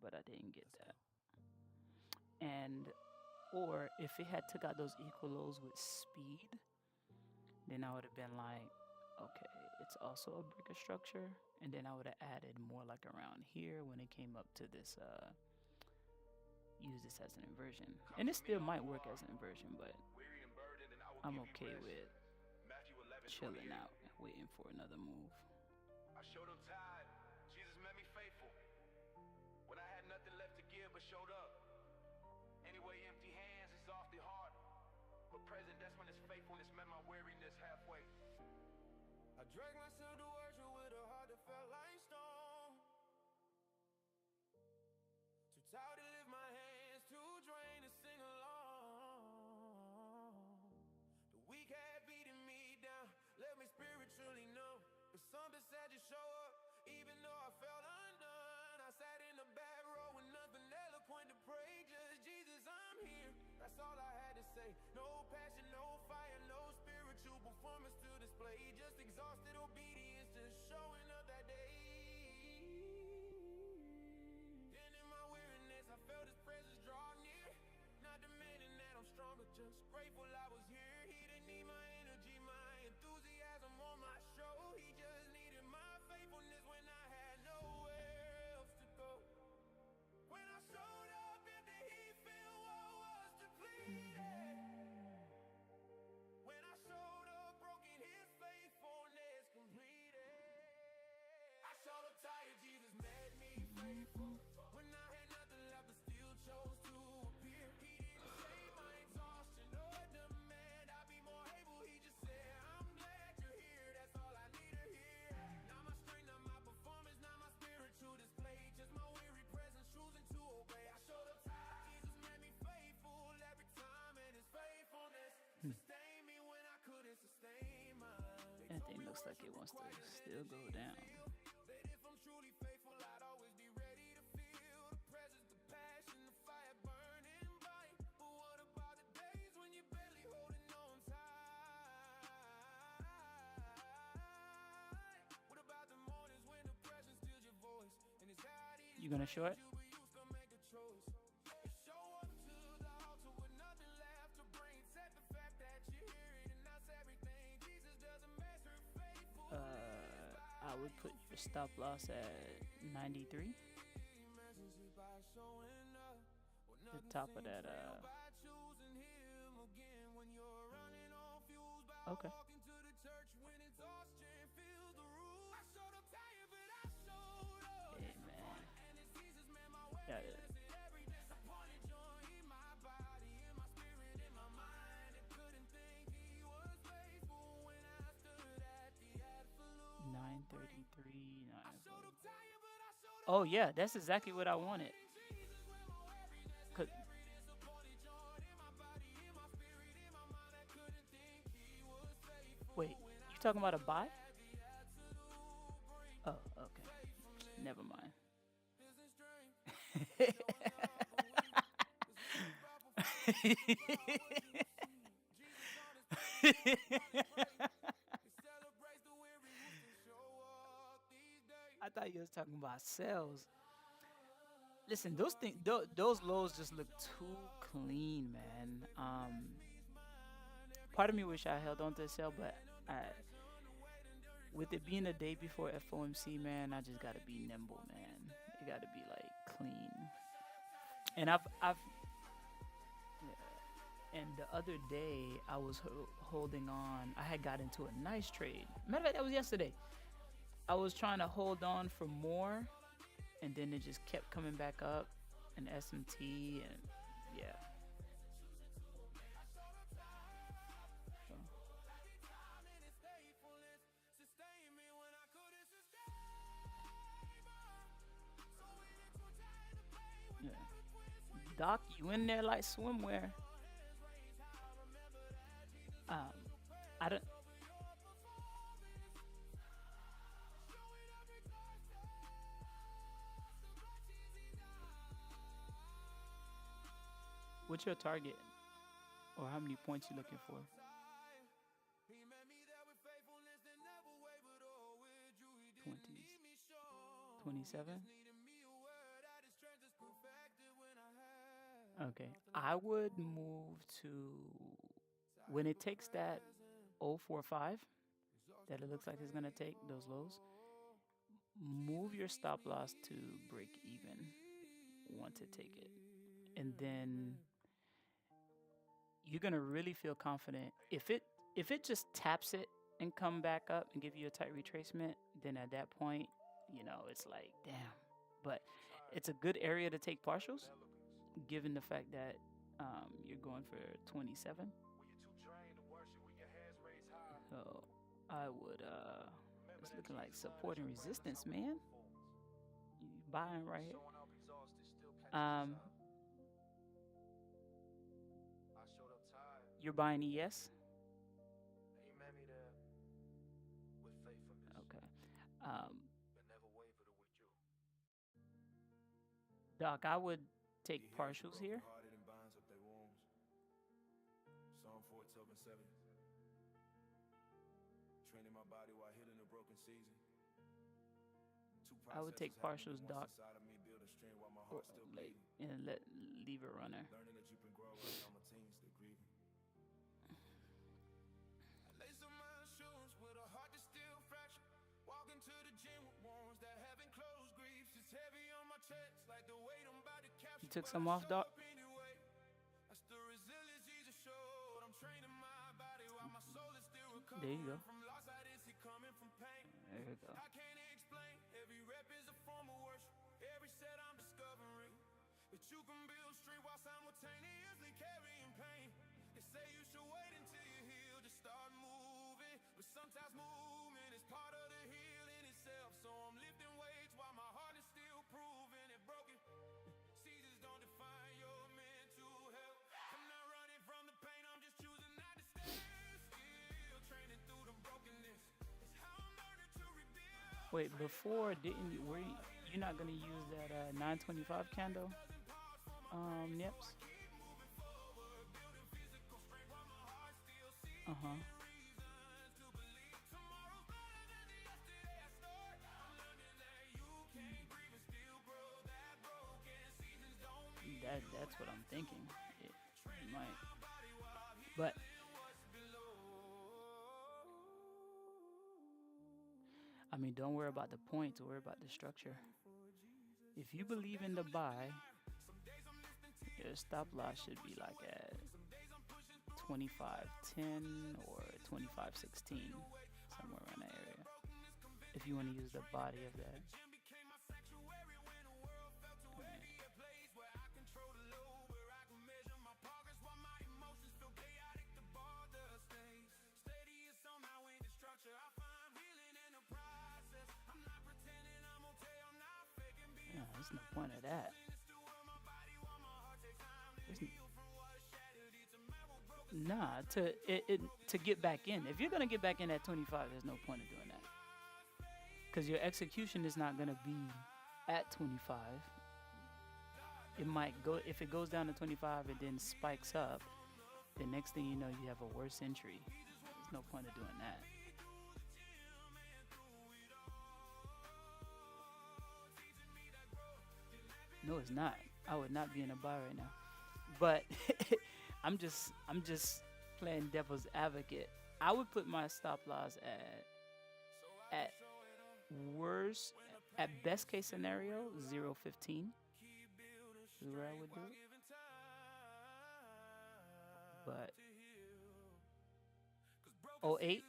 but I didn't get that. And or if it had took out those equal lows with speed, then I would have been like, okay, it's also a breaker structure, and then I would have added more like around here when it came up to this use this as an inversion. And it still might work as an inversion, but I'm okay with chilling out and waiting for another move. I showed up tired. Jesus met me faithful. When I had nothing left to give but showed up. Anyway, empty hands is awfully hard. But present, that's when his faithfulness met my weariness halfway. I dragged myself to worship with a heart that felt like stone. Too tired to lift my hands, too drained to sing along. The weak had beaten me down, left me spiritually numb. But something said just show up, even though I felt undone. I sat in the back row with nothing eloquent to pray, just Jesus, I'm here. That's all I had to say. No passion, no fire, no spiritual performance to display. Just exhausted obedience, just showing up that day. And in my weariness, I felt his presence draw near. Not demanding that I'm stronger, just grateful I was here. He didn't need my energy, my enthusiasm on my show. He just needed my faithfulness when I had nowhere else to go. When I showed up empty, he filled what was depleted. When I showed up broken, his faithfulness completed. I showed up tired, Jesus made me faithful. When I had nothing left, but still chose to appear. He didn't shade my exhaustion or demand I be more able. He just said, I'm glad you're here. That's all I need to hear. Not my strength, not my performance, not my spiritual display. Just my weary presence choosing to obey. I showed up tired. Jesus made me faithful every time, and his faithfulness sustained me when I couldn't sustain mine. That thing looks like it wants to still go down. That if I'm truly faithful, I'd always be ready to feel the presence, the passion, the fire burning bright. But what about the days when you're barely holding on tight? What about the mornings when the presence steals your voice? And it's hard You gonna show it? you, but you still make a choice. Show up to the altar with nothing left to bring. Set the fact that you're here, and that's everything. Jesus doesn't measure faithful. I would put your stop loss at 93. The top of that, okay. Hey, man. Got it. 933. Oh yeah, that's exactly what I wanted. Wait, you talking about a buy? Oh, okay. Never mind. I thought you was talking about sales. Listen, those things, those lows just look too clean, man. Part of me wish I held on to the sale, but with it being the day before FOMC, man, I just gotta be nimble, man. It gotta be like clean. And and the other day I was holding on. I had got into a nice trade. Matter of fact, that was yesterday. I was trying to hold on for more, and then it just kept coming back up, and SMT, and yeah. So. Yeah. Doc, you in there like swimwear. I don't. What's your target? Or how many points you looking for? He met me there with faithfulness that never wavered or withdrew. He didn't 20s. need me strong. 27? Just needed me a word that his strength is perfected when I had. Okay. I would move to when it takes that 045 that it looks like it's gonna take those lows. Move your stop loss to break even once it take it, and then you're gonna really feel confident if it just taps it and come back up and give you a tight retracement. Then at that point, it's like damn. But it's a good area to take partials, given the fact that you're going for 27. So I would it's looking like support and resistance, man. You buying right here. You're buying ES? Okay. Doc, I would take partials here. Psalm 4:7. Training my body while healing a broken season. I would take partials, Doc. And leave it runner. Learning that you can grow right now, my team's still grieving. Lace up my shoes with a heart that's still fractured. Walking to the gym with wounds that haven't closed. Griefs is heavy on my chest, like the weight I'm about to capture. You took some off, Doc? Anyway, that's the resilience Jesus showed. I'm training my body while my soul is still recovering. There you go. From loss, I didn't see coming from pain. There you go. I can't explain. Every rep is a form of worship. Every set I'm discovering that you can build strength while simultaneously carrying pain. They say you should wait until you heal to start moving, but sometimes movement is part of the healing itself. So I'm lifting weights while my heart is still proving it broken. Seasons don't define your mental health. I'm not running from the pain, I'm just choosing not to stay still. Training through the brokenness. It's how I'm learning to rebuild. Wait, before you're not gonna use that 925 candle? Nips. That's what I'm thinking. It might, but I mean, don't worry about the points. Worry about the structure. If you believe in the buy, your stop loss should be like at 25.10 or 25.16, somewhere around that area. If you want to use the body of that. Yeah, there's no point of that. Nah, to get back in. If you're gonna get back in at 25, there's no point of doing that. Because your execution is not gonna be at 25. It might go, if it goes down to 25 and then spikes up, the next thing you know, you have a worse entry. There's no point of doing that. No, it's not. I would not be in a buy right now. But I'm just playing devil's advocate. I would put my stop loss at worst, at best case scenario, 0.15 is where I would do it. But 0.8,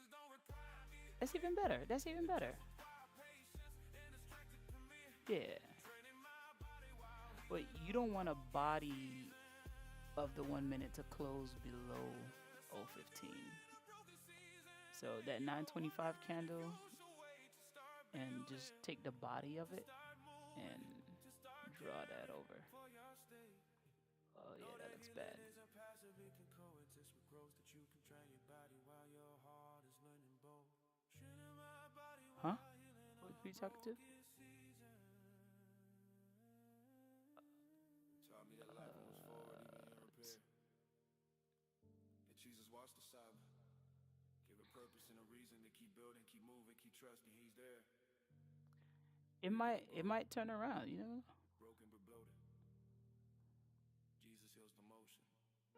that's even better. That's even better. Yeah. But you don't want a body of the 1 minute to close below 0.15. So that 925 candle, and just take the body of it and draw that over. Oh yeah, that looks bad. Huh? What are you talking to? lost the Sabbath. Give a purpose and a reason to keep building, keep moving, keep trusting. He's there. It might turn around, you know. Broken but bloated. Jesus heals the motion.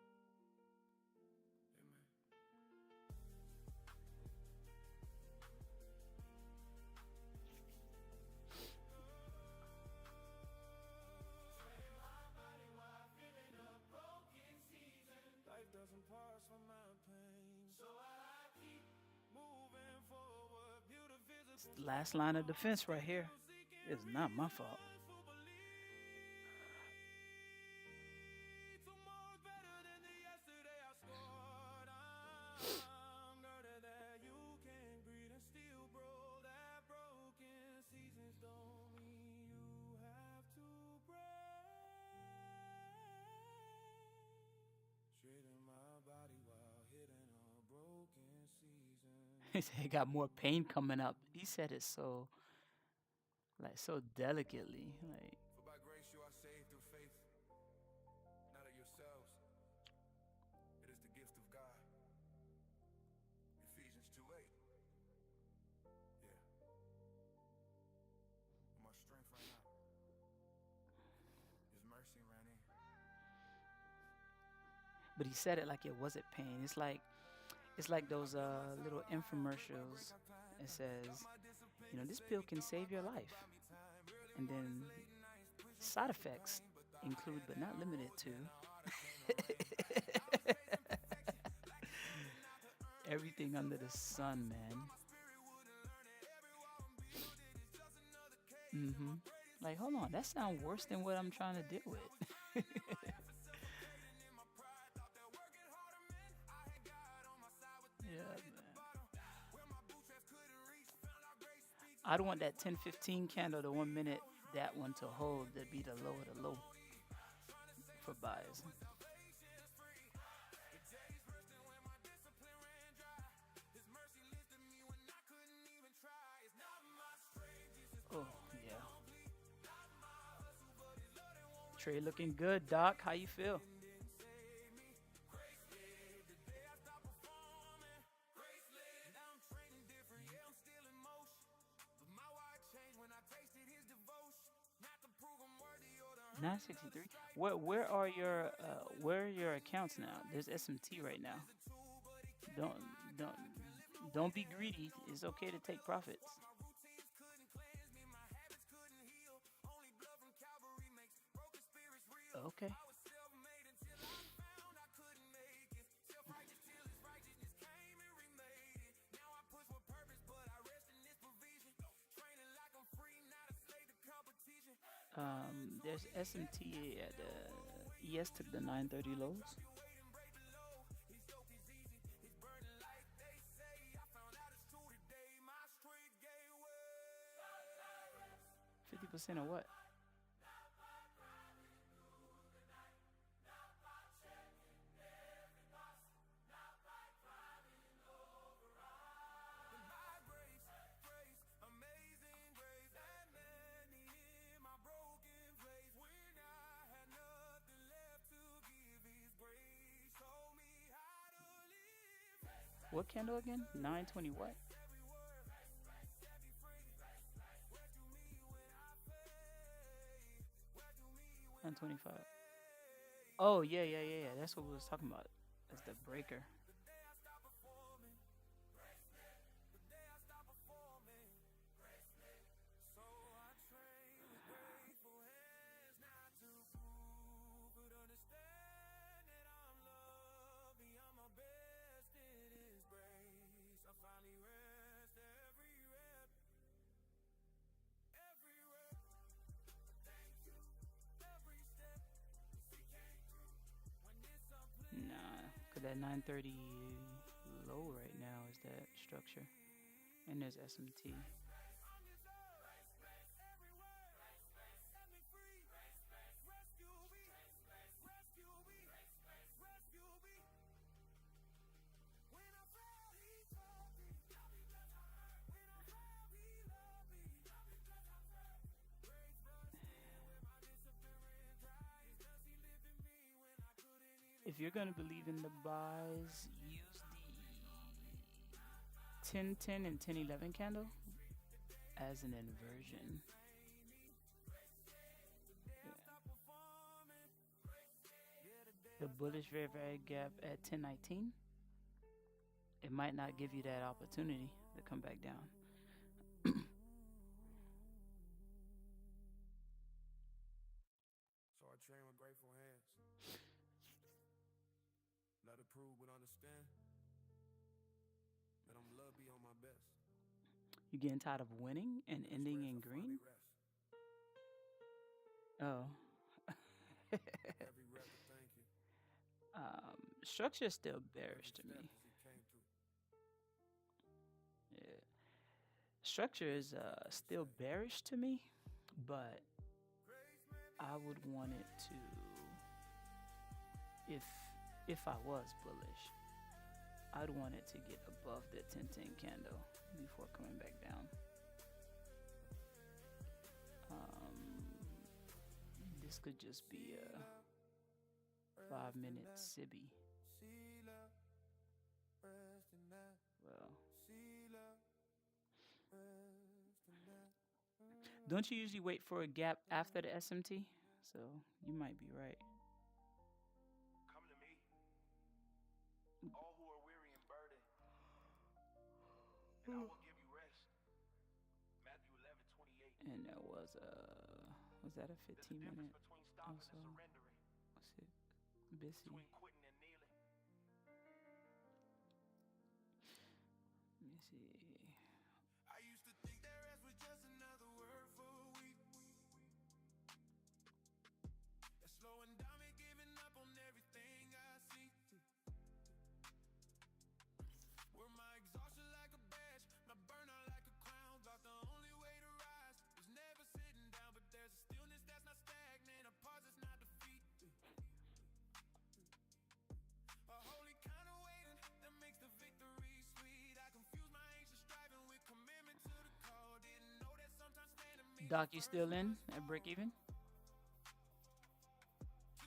Amen. Life doesn't pause for my pain, so I keep moving forward. It's the last line of defense right here. It's not my fault. Tomorrow's better than the yesterday I scored. I'm better that you can breathe and still, bro. That broken seasons don't mean you have to break. Trading my body while hitting a broken season. He said he got more pain coming up. He said it so, like, so delicately. Like, For by grace you are saved through faith, not of yourselves. It is the gift of God. Ephesians 2:8. Yeah. My strength right now. His mercy ran in. but he said it like it wasn't pain. It's like those little infomercials. It says, you know, this pill can save your life, and then side effects include but not limited to everything under the sun, man. Like, hold on, that sounds worse than what I'm trying to deal with. Yeah, man. I'd want that 10-15 candle to 1 minute, that one to hold, to be the low of the low for buyers. Oh, yeah. Trey looking good, Doc. How you feel? $963. Where are your accounts now? There's SMT right now. Don't be greedy. It's okay to take profits. Okay. There's SMT at ES took the 930 lows. 50% of what? What candle again? 920 what? $925. Oh, yeah. That's what we was talking about. That's the breaker. Nah, cause that 930 low right now is that structure, and there's SMT. If you're gonna believe in the buys, use 10-10 and 10-11 candle as an inversion. The bullish very gap at 10-19, it might not give you that opportunity to come back down. So I train with grateful hands. Let it prove but understand. Let them love be on my best. You getting tired of winning and ending in green? Oh. Every rep to thank you. Structure is still bearish to me. Yeah. Structure is still bearish to me, but I would want it to, if I was bullish, I'd want it to get above the 10-10 candle before coming back down. This could just be a 5-minute sibby. Well, don't you usually wait for a gap after the SMT? So you might be right. Come to me, all who are weary and burdened, and I will give you rest. Matthew 11:28. And that was that a 15-minute also? What's it? Busy. Between quitting and kneeling. Let me see. I used to think that rest was just another word for weak. That's slowing down and giving up on everything I see. Where my exhaustion like a badge, my burnout like a crown. Thought the only way to rise was never sitting down, but there's a stillness that's not stagnant, a pause that's not defeat. A holy kind of waiting that makes the victory sweet. I confuse my anxious striving with commitment to the call. Didn't know that sometimes standing me. Doc, you still in at break even? To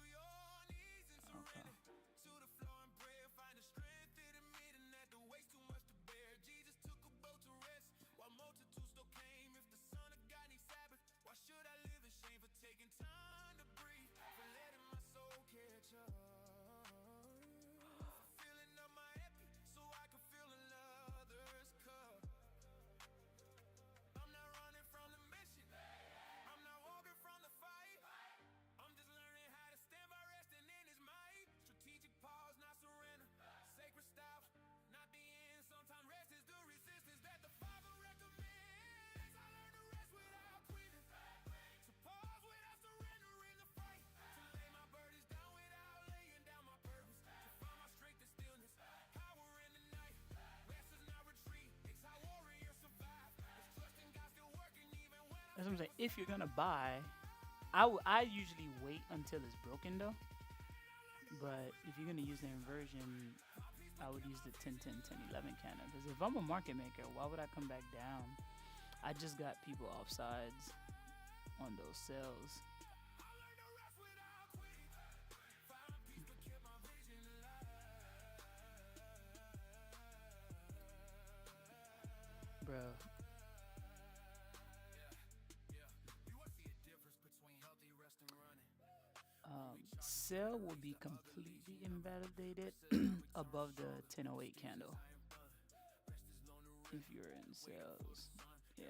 your knees and surrender to the floor and prayer. Find the strength in admitting that the weight's too much to bear. Jesus took a boat to rest while multitudes still came. If the Son of God needs Sabbath, why should I live in shame for taking time to breathe? For letting my soul catch up. Filling up my epic so I can fill another's cup. I'm not running from the mission. I'm not walking from the fight. I'm just learning how to stand by resting in His might. Strategic pause, not surrender. Sacred style, not the end. Sometimes rest is the resistance that the Father recommends. I learned to rest without quitting. To pause without surrendering the fight. To lay my burdens down without laying down my purpose. To find my strength and stillness. Power in the night. Rest is not retreat. It's how warriors survive. It's trusting God still working even when That's what I'm saying. If you're gonna buy, I usually wait until it's broken though. But if you're gonna use the inversion, I would use the 10-10, 10-11 candle. Because if I'm a market maker, why would I come back down? I just got people off sides on those sells. Bro. Sell will be completely invalidated above the 1008 candle if you're in sales. Yeah.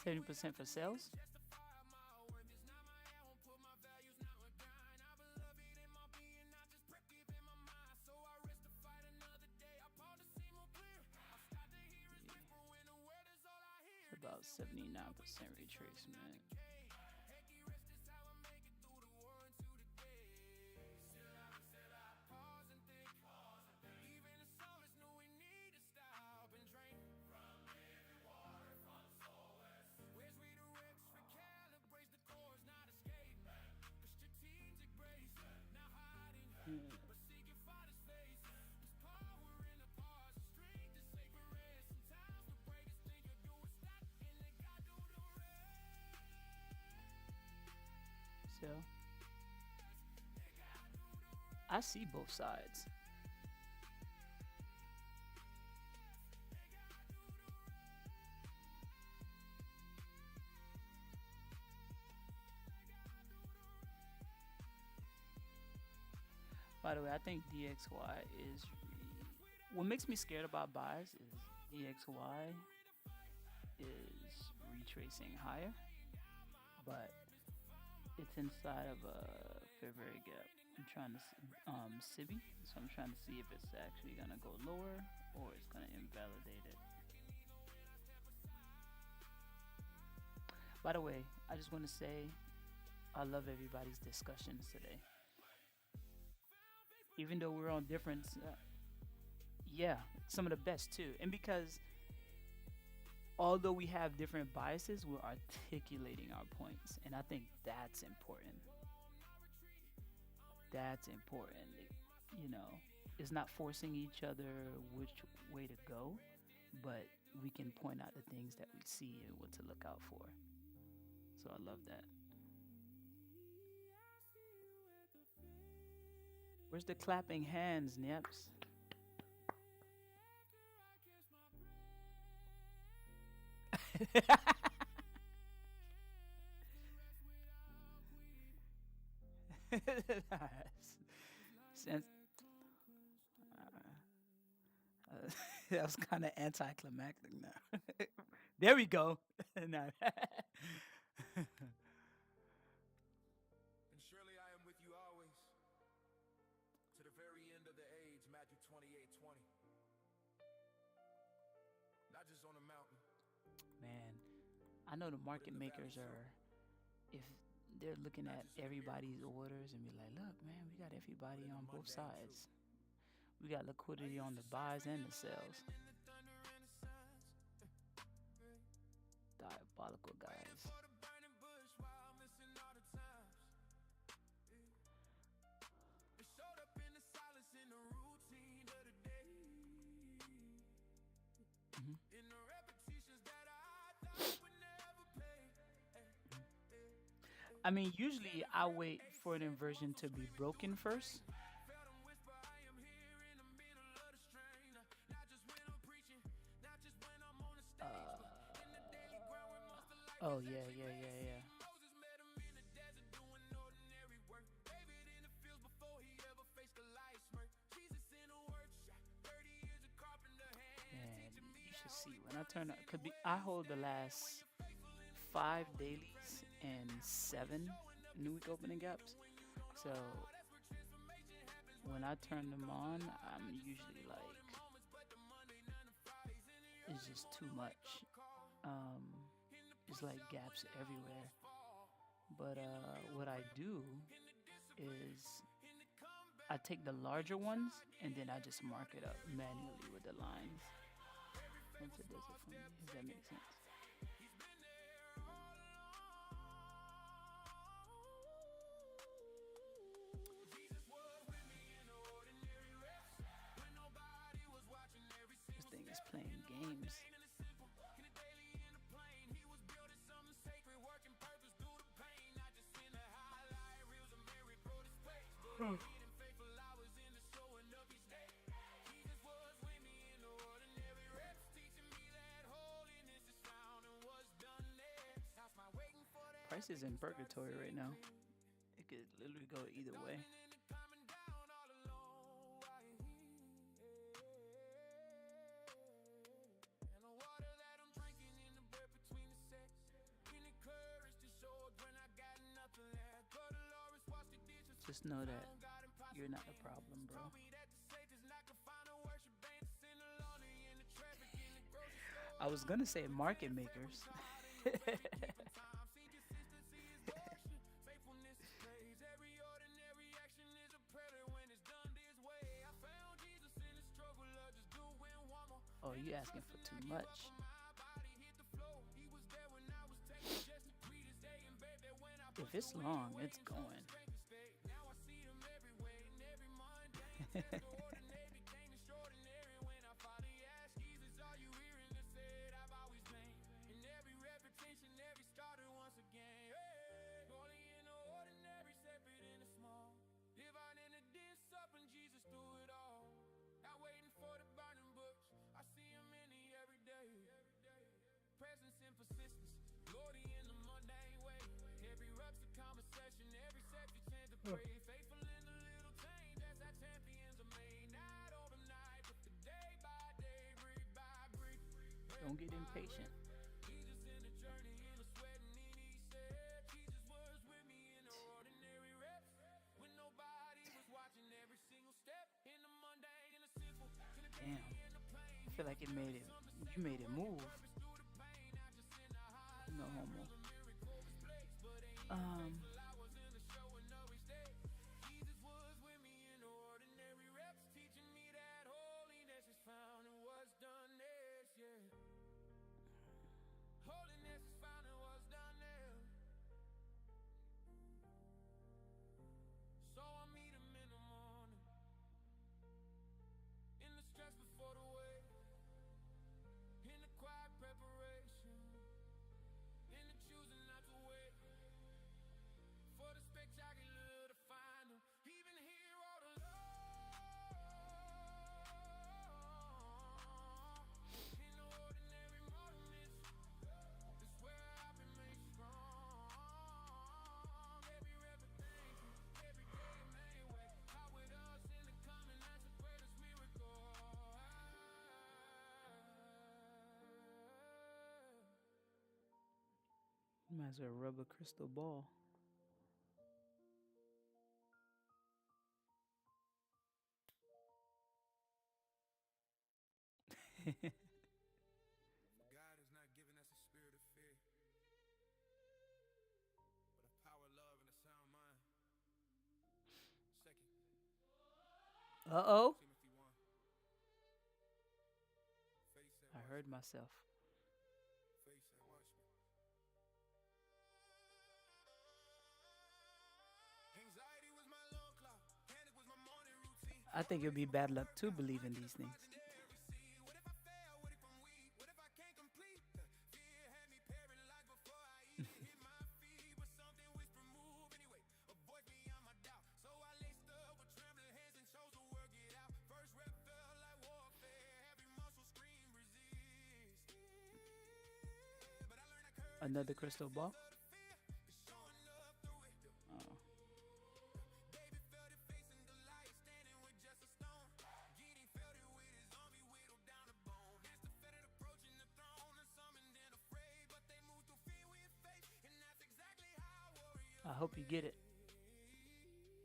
Yep. $70% for sales. About 79% retracement. detail. I see both sides. By the way, I think DXY is what makes me scared about buys is DXY is retracing higher, but it's inside of a February gap. I'm trying to Sibi, so I'm trying to see if it's actually gonna go lower or it's gonna invalidate it. By the way, I just want to say I love everybody's discussions today. Even though we're on different, yeah, some of the best too. And because although we have different biases, we're articulating our points, and I think that's important. That's important. You know, it's not forcing each other which way to go, but we can point out the things that we see and what to look out for. So I love that. Where's the clapping hands, Nips? Since, that was kind of anticlimactic now. There we go. Nah. And surely I am with you always, to the very end of the age, Matthew 28:20. Not just on the mountain. Man, I know the market makers are, if they're looking at everybody's orders and be like, look, man, we got everybody on both sides. We got liquidity on the buys and the sells. Diabolical guys. I mean, usually I wait for an inversion to be broken first. Oh yeah. Man, you should see when I turn up. I hold the last 5 dailies and 7 new week opening gaps. So when I turn them on, I'm usually like, it's just too much. It's like gaps everywhere. But what I do is I take the larger ones and then I just mark it up manually with the lines. Once it does it for me, does that make sense? This thing is playing games. Price is in purgatory right now. It could literally go either way. Just know that you're not the problem, bro. I was gonna say market makers. Oh, you asking for too much. If it's long, it's going. Pray faithful in the little thing, that's how champions are made. Not overnight, but the day by day, brick by brick. Don't get impatient. Jesus in the journey, in the sweat and in each step. Jesus was with me in the ordinary reps. When nobody was watching every single step. In the mundane, in the simple, in the Damn. daily, in the plain. I feel like you made it move. No homo. I was in the show and always stay. Jesus was with me in the ordinary reps, teaching me that holiness is found in what's done next, yeah. Holiness is found in what's done there. So I meet him in the morning, in the stress before the wait, in the quiet preparation, in the choosing not to wait for the spectacular to find him. Even here all alone, in the ordinary moments, it's where I've been made strong. Every ever thinking, every day made way. Out with us in the coming, that's the greatest miracle. You might as well rub a crystal ball. God has not given us a spirit of fear, but of power, love, and a sound mind. Second, Uh-oh. Timothy 1. Faith said, I heard myself. Faith said, watch me. Anxiety was my long clock. Panic was my morning routine. I think it'll be bad luck to believe in these things. What if I fail? What if I'm weak? What if I can't complete? Fear had me paralyzed before I even hit my feet. But something whispered, move anyway. Avoid beyond my doubt. So I laced up with trembling hands and chose to work it out. First rep felt like warfare. Every muscle screamed resist. But I learned I courage. Another crystal ball. Is showing up through it. Oh. David felt it facing Goliath, standing with just a stone. Gideon felt it with his army whittled down to bone. Against the fetid approaching the throne, and summoned and afraid, but they moved through fear with faith, and that's exactly how warriors. I hope you get it.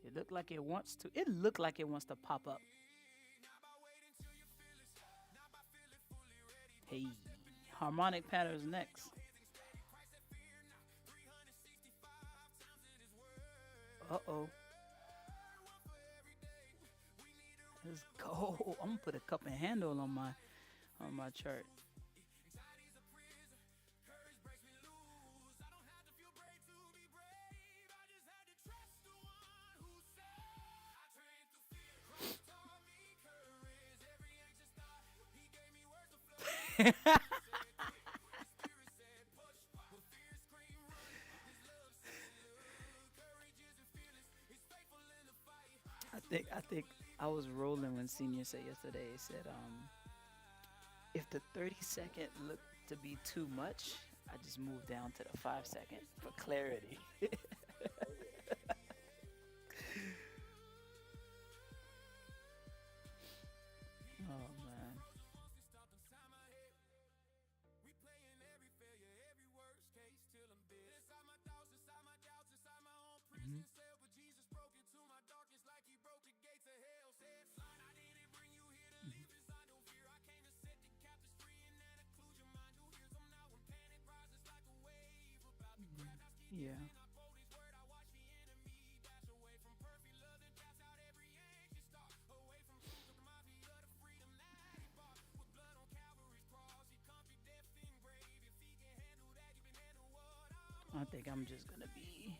It looked like it wants to. It looked like it wants to pop up. Not by waiting till you feel it, not by feeling fully ready. Hey, harmonic patterns next. Christ said, fear not. 365 times in his word. Uh-oh. One for every day. We need to Let's go. I'm gonna put a cup and handle on my chart. Anxiety's a prison, courage breaks me loose. I don't have to feel brave to be brave. I just had to trust the one who said, I trained through fear. Christ taught me courage. Every anxious thought, he gave me words to flow. His spirit said push, when fear screamed run. His love said look. Courage isn't fearless, it's faithful in the fight. I think I was rolling when Senior said yesterday. He said, if the 30-second looked to be too much, I just moved down to the 5-second for clarity. Oh man. Replaying every failure, every worst case till I'm dead. Inside my thoughts, inside my doubts, inside my own prison cell. But Jesus broke into my darkness like he broke the gates of hell. Said, son, I didn't bring you here to live inside no fear. I came to set the captives free, and that includes your mind. Who hears them now when panic rises like a wave about the grab. Now keep Yeah. and I bold his word. I watch the enemy dash away from perfect love and cast out every anxious thought. Away from truth to remind me of the freedom that he bought. With blood on Calvary's cross, he conquered death and grave. If he can handle that, you can handle what I'm. I think I'm just gonna be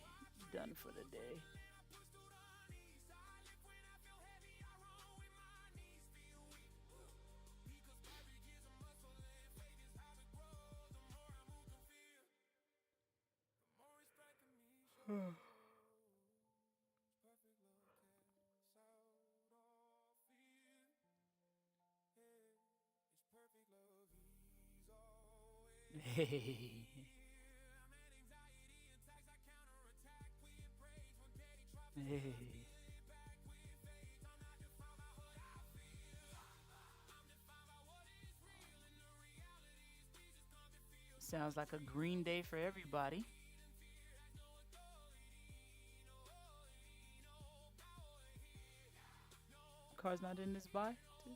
done for the day. Push through the unease. I lift when I feel heavy. I roll when my knees feel weak. Because courage is a muscle and faith is how it grows. The more I move through fear, the more it's striking me. Shows perfect love casts out all fear. Yeah, it's perfect love. He's always Hey. here. I'm at anxiety attacks. I counterattack. We praise when petty trials Hey. Sounds like a green day for everybody. Car's not in this buy, too.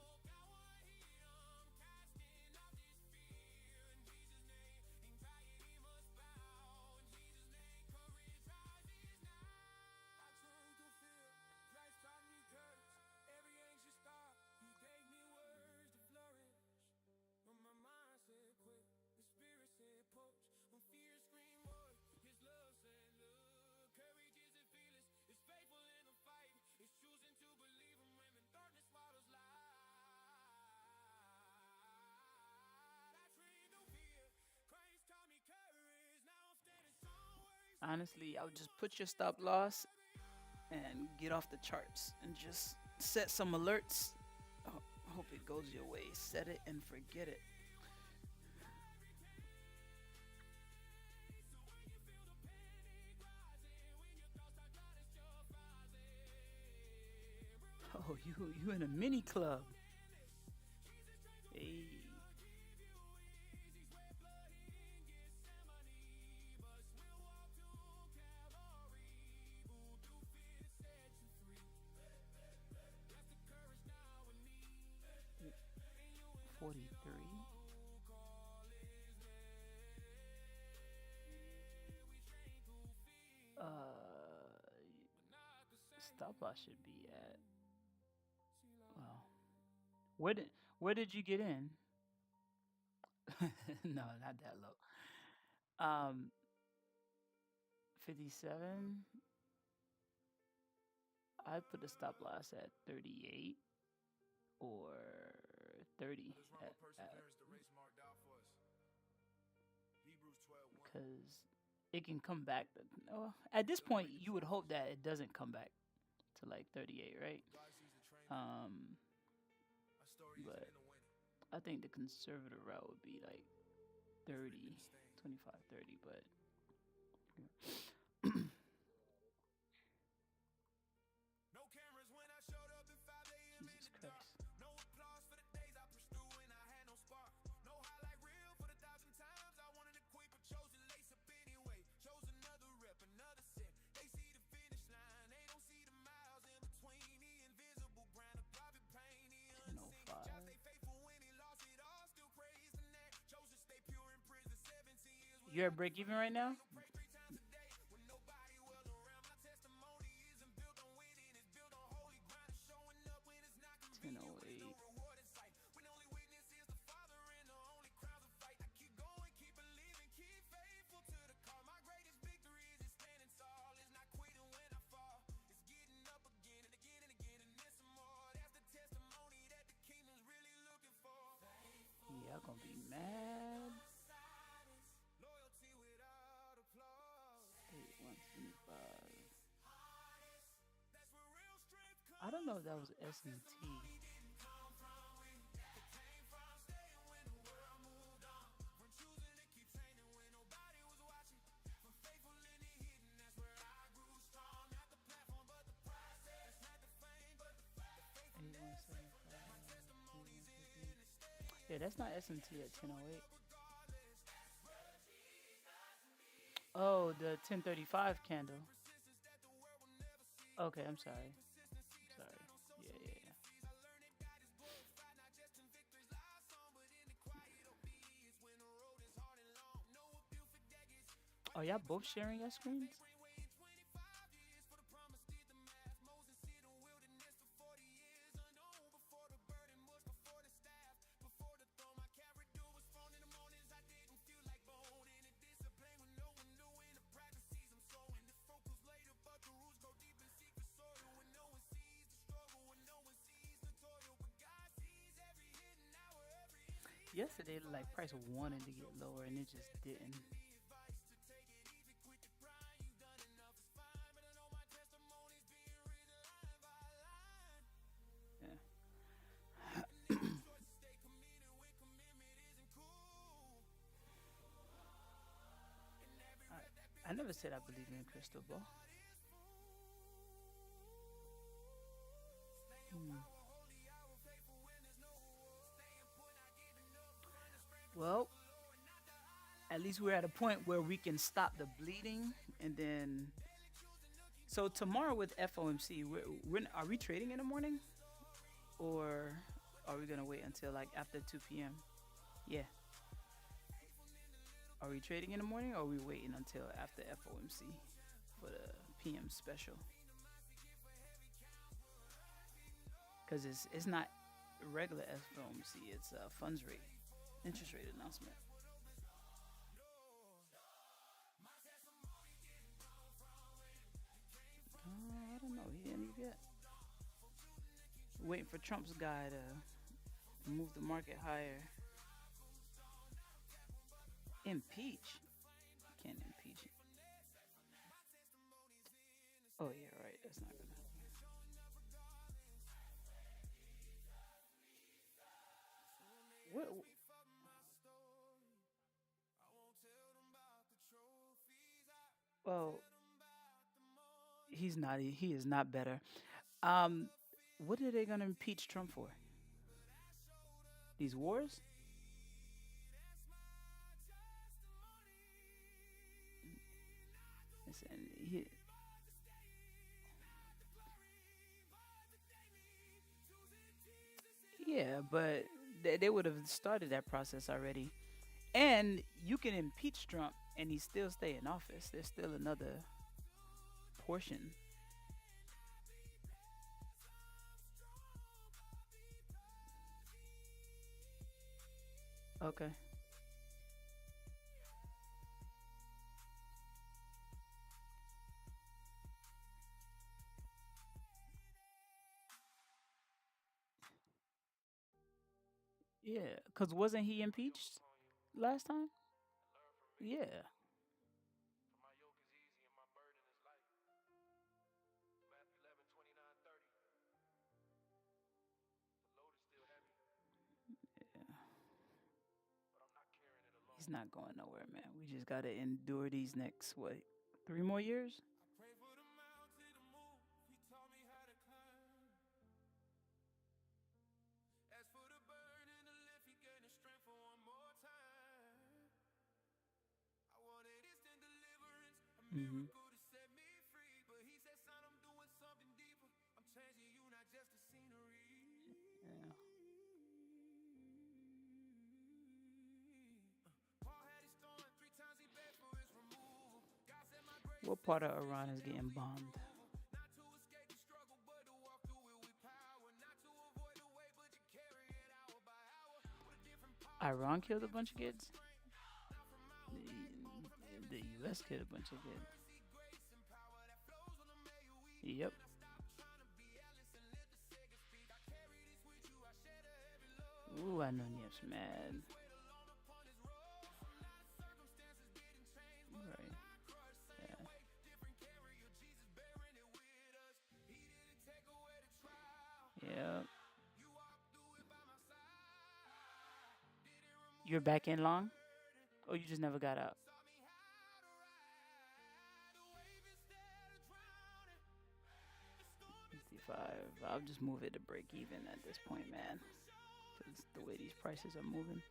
Honestly, I would just put your stop loss and get off the charts and just set some alerts. Hope it goes your way. Set it and forget it. Oh, you in a mini club. Hey. $43. Stop loss should be at. Well, where did you get in? No, not that low. 57. I'd put the stop loss at 38 or 30 because it can come back. At this point, you would hope that it doesn't come back to like 38, right? But I think the conservative route would be like 30, 25, 30, but yeah. Jesus Christ. You're at break even right now? Y'all gonna be mad. 125. I don't know if that was S&T. Yeah, that's not S&T at 1008. Oh, the 1035 candle. Okay, I'm sorry. Yeah. Oh, y'all both sharing your screens? Yesterday, like price wanted to get lower and it just didn't. Yeah. I never said I believe in crystal ball. Well, at least we're at a point where we can stop the bleeding, and then. So tomorrow with FOMC, are we trading in the morning, or are we gonna wait until like after 2 p.m.? Yeah. Are we trading in the morning, or are we waiting until after FOMC for the PM special? Because it's not regular FOMC, it's a funds rate, interest rate announcement. I don't know. He didn't even get. Waiting for Trump's guy to move the market higher. Impeach? Can't impeach it. Oh yeah, right. That's not gonna happen. What? Well, he's not. He is not better. Um, what are they gonna impeach Trump for? These wars? Listen, yeah, but they would have started that process already. And you can impeach Trump and he still stay in office. There's still another portion. Okay. Yeah, because wasn't he impeached last time? Yeah. Yeah. He's not going nowhere, man. We just got to endure these next, what, 3 more years? Pray for the mountain to move. He taught me how to climb. As for the burden to lift, he gave the strength for one more time. I wanted instant deliverance, a Hmm. miracle to set me free. But he said, son, I'm doing something deeper. I'm changing you, not just the scenery. Yeah. Paul had his thorn, 3 times he begged for his removal. God said my grace What part of Iran is getting bombed? not to escape the struggle, but to walk through it with power. Not to avoid the way, but you carry it hour by hour. With a different power, Iran killed a bunch of kids. The U.S. killed a bunch of kids. grace and power that flows when I made you weak. Yep. Stop trying to be Alice and let the Sega speak. I carry this with you, I shed a heavy load. Ooh, I know Nip's mad. Weight alone upon his robe. From now the circumstances didn't change, but Right. crushed, same Yeah. weight, different carrier. Jesus bearing it with us. He didn't take away the trial. Yep. You walked through it by my side. Didn't remove You're back in long? Oh, you just never got out. taught me how to ride a wave instead of drowning. The storm is 55. I'll just move it to break even at this point, man. Because the way these prices are moving.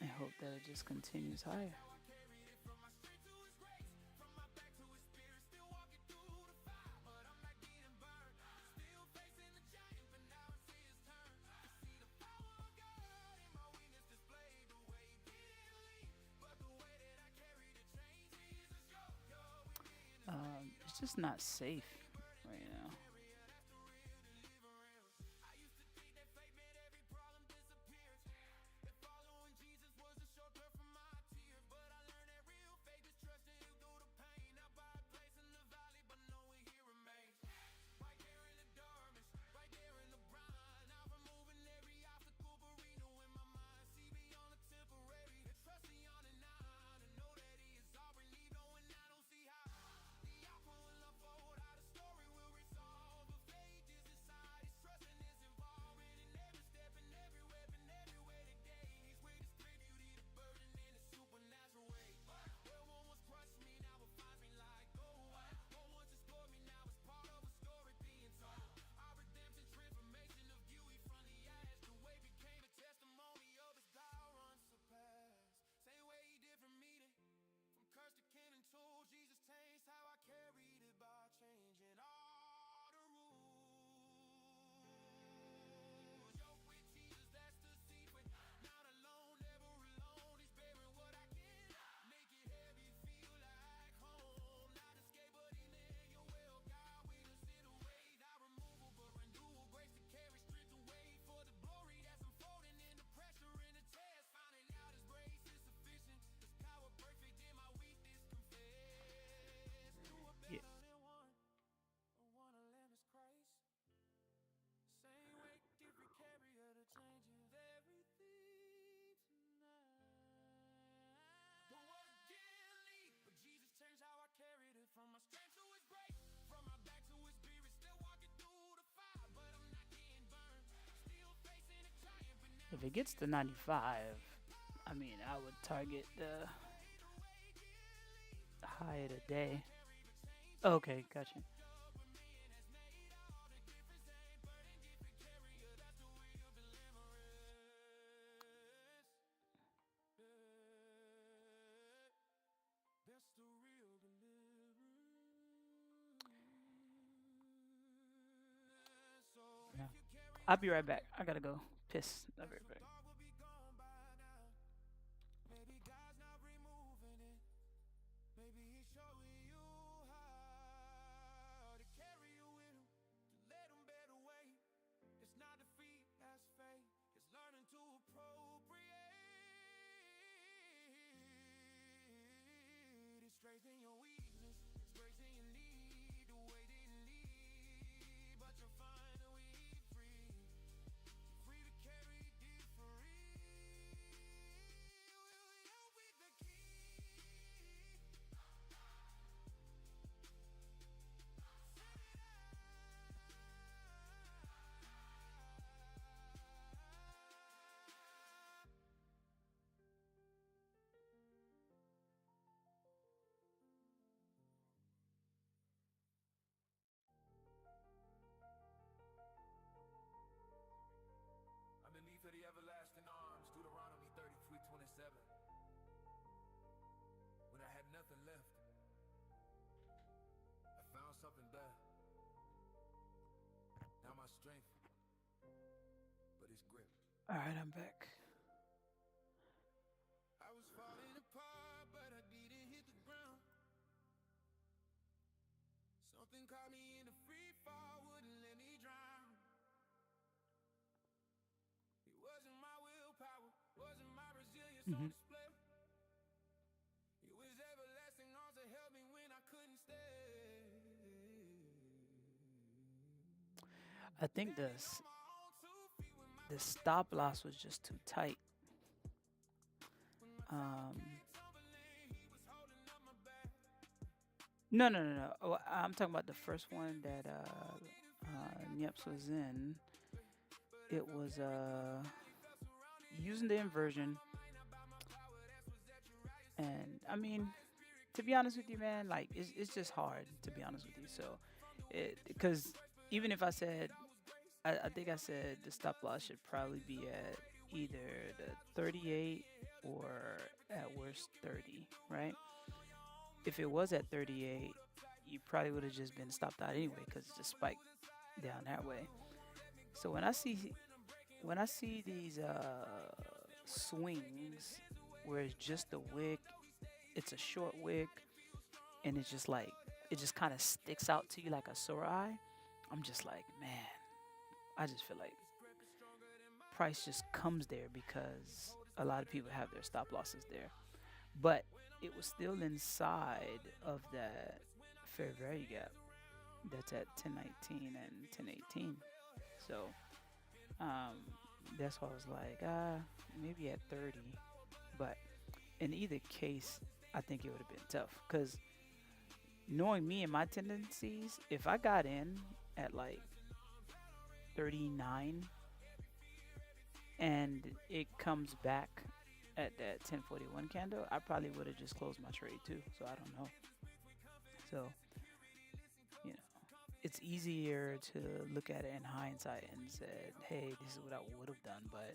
I hope that it just continues higher. carried from my strength to his grace, from my back to his spirit, still walking through the fire, but I'm not getting burned. Still facing the giant, but now I see his turn. I see the power of God in my weakness displayed. The way he didn't leave, but the way that I carried the chains. Jesus, you're with me. It's just not safe right now. I used to think that faith made every problem disappears. That following Jesus was a shortcut from my tears. But I learned that real faith is trusting him through the pain. Not by a place in the valley, but knowing he remains. Right there in the darkness, right there in the brine. Now removing every obstacle, but renewing my mind. See beyond the temporary, and trust beyond the nine. And know that he is already knowing I don't see how the outcome will unfold, how the story From my strength to his grace, from my back to his spirit, still walking through the fire, but I'm not getting burned. Still facing a giant, but now If it gets to 95, I mean, I would target the high of the day. Okay, gotcha. that's the real deliverance. So Yeah. I'll be right back. I gotta go piss. I'll be right back. God will be gone by now. Maybe God's not removing it. Maybe he's showing you how to carry you with him, to let him bear the weight. It's not defeat, that's faith. It's learning to appropriate. It's strength in your weakness. It's grace in your need. The way didn't lead, but you'll find a way free. Free to carry different. Will you with the key? Set it out. Underneath of the everlasting arms, Deuteronomy 33:27. When I had nothing left, I found something better. Now my strength, but it's grip. All right, I'm back. I was falling apart, but I didn't hit the ground. Something caught me in a free fall, wouldn't let me drown. It wasn't my willpower, wasn't my resilience on display. It was everlasting arms that held me when I couldn't stay. I think the stop loss was just too tight. No. Oh, I'm talking about the first one that Nieps was in. It was using the inversion, and I mean, to be honest with you, man, like it's just hard to be honest with you. So, because even if I said, I think I said the stop loss should probably be at either the 38 or at worst 30, right? If it was at 38, you probably would have just been stopped out anyway because it just spiked down that way. So when I see these swings where it's just a wick, it's a short wick, and it's just like it just kind of sticks out to you like a sore eye, I'm just like, man, I just feel like price just comes there because a lot of people have their stop losses there. But it was still inside of that fair value gap that's at 1019 and 1018. So that's why I was like, maybe at 30. But in either case, I think it would have been tough because knowing me and my tendencies, if I got in at like 39 and it comes back at that 1041 candle, I probably would have just closed my trade too. So I don't know. So, you know, it's easier to look at it in hindsight and said, hey, this is what I would have done. But,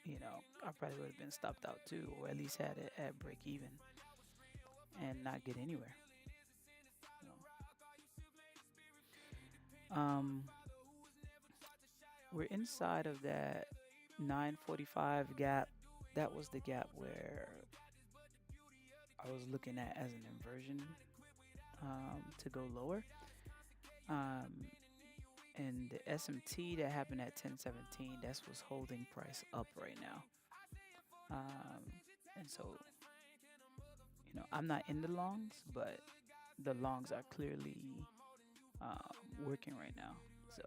you know, I probably would have been stopped out too, or at least had it at break even and not get anywhere. You know. We're inside of that 945 gap. That was the gap where I was looking at as an inversion to go lower. And the SMT that happened at 1017, that's what's holding price up right now. And so, you know, I'm not in the longs, but the longs are clearly working right now. So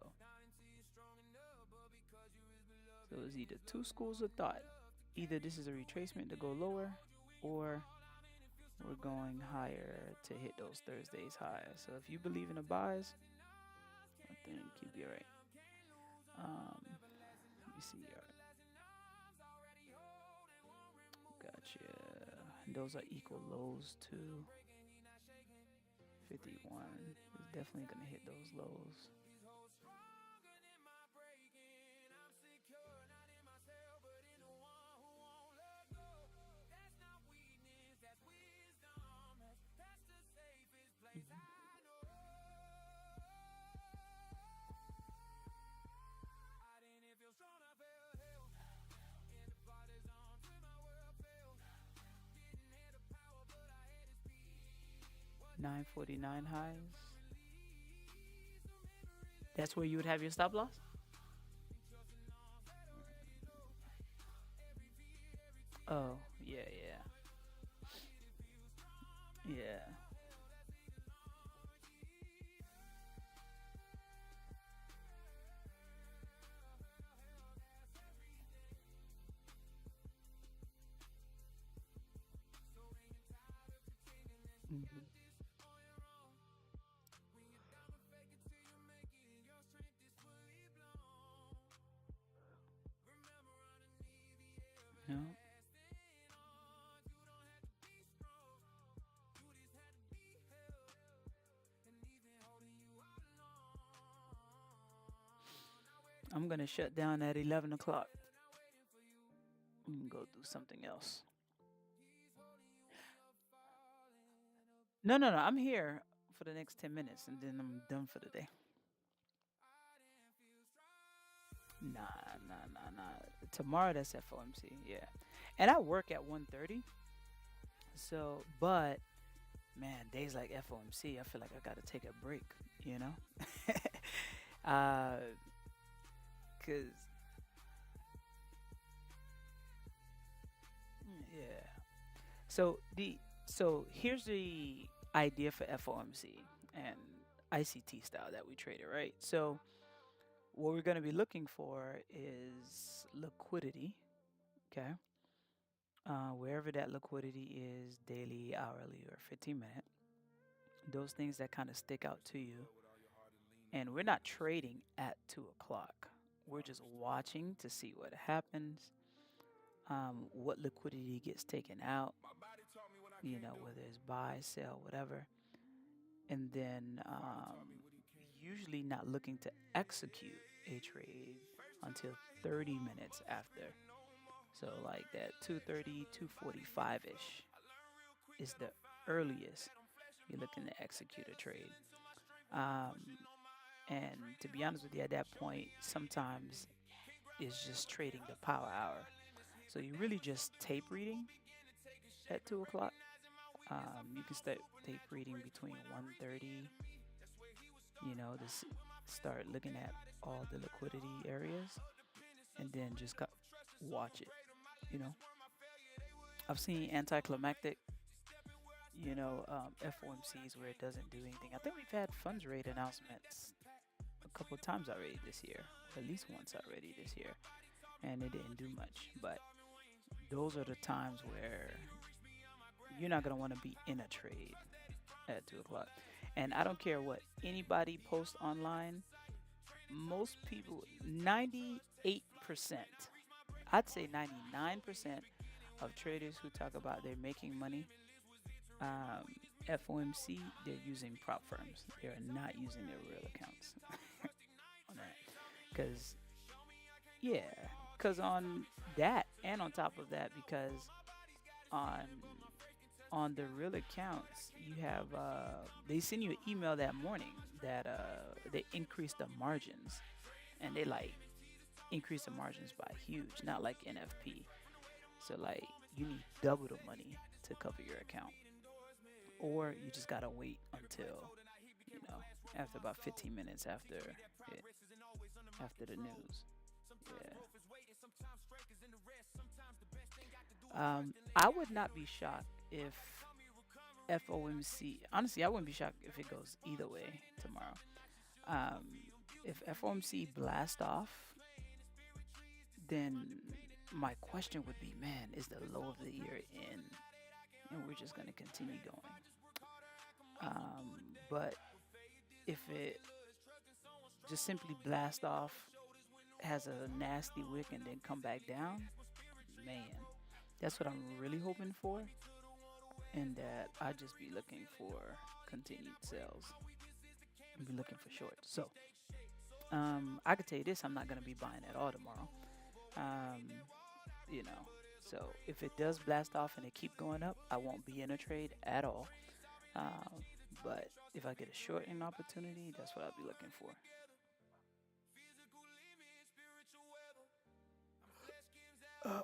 it's either two schools of thought. Either this is a retracement to go lower, or we're going higher to hit those Thursdays highs. So if you believe in the buys, I think you'll be alright. Let me see. Gotcha. Those are equal lows to 51. It's definitely gonna hit those lows. $9.49 highs. That's where you would have your stop loss? Oh, yeah, yeah. Yeah. Mhm. Yeah. I'm gonna shut down at 11 o'clock and go do something else. No, no, no. I'm here for the next 10 minutes and then I'm done for the day. Nah, nah, nah, nah. Tomorrow that's FOMC, yeah. And I work at 1:30. So, but man, days like FOMC, I feel like I gotta take a break, you know? uh, cause yeah. So here's the idea for FOMC and ICT style that we traded, right? So what we're gonna be looking for is liquidity, okay? Wherever that liquidity is, daily, hourly, or 15-minute, those things that kind of stick out to you. And we're not trading at 2 o'clock. We're just watching to see what happens, what liquidity gets taken out, whether it's buy, sell, whatever. And then usually not looking to execute a trade until 30 minutes after. So like that 2:30, 2:45-ish is the earliest you're looking to execute a trade. Um, and to be honest with you, at that point, sometimes it's just trading the power hour. So you really just tape reading at 2 o'clock. You can start tape reading between 1:30, to start looking at all the liquidity areas and then just watch it, you know. I've seen anticlimactic, FOMCs where it doesn't do anything. I think we've had funds rate announcements a couple of times already this year, at least once already this year, and it didn't do much. But those are the times where you're not going to want to be in a trade at 2 o'clock. And I don't care what anybody posts online, most people, 98%, I'd say 99% of traders who talk about they're making money, FOMC, they're using prop firms. They are not using their real accounts on that. Because, yeah, because on that, and on top of that, because on the real accounts, you have they send you an email that morning that they increase the margins, and they like increase the margins by huge, not like NFP. So like you need double the money to cover your account, or you just gotta wait until after about 15 minutes after it, after the news. Yeah. I would not be shocked if FOMC. Honestly, I wouldn't be shocked if it goes either way tomorrow. Um, if FOMC blast off, then my question would be, man, is the low of the year in? and we're just going to continue going. But if it just simply blast off, has a nasty wick, and then come back down, man, that's what I'm really hoping for. And that I just be looking for continued sales. I'll be looking for shorts. So I could tell you this: I'm not gonna be buying at all tomorrow. Um, you know, so if it does blast off and it keep going up, I won't be in a trade at all. Um, but if I get a shorting opportunity, that's what I'll be looking for. Uh,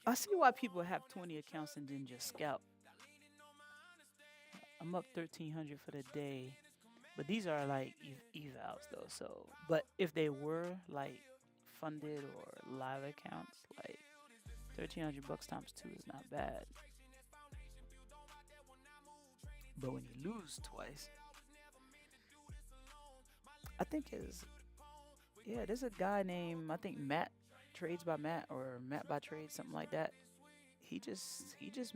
I see why people have 20 accounts and then just scalp. I'm up 1,300 for the day, but these are like evals though. So, but if they were like funded or live accounts, like $1,300 times two is not bad. But when you lose twice, I think there's a guy named, I think Matt Trades by Matt or Matt by Trade, something like that. He just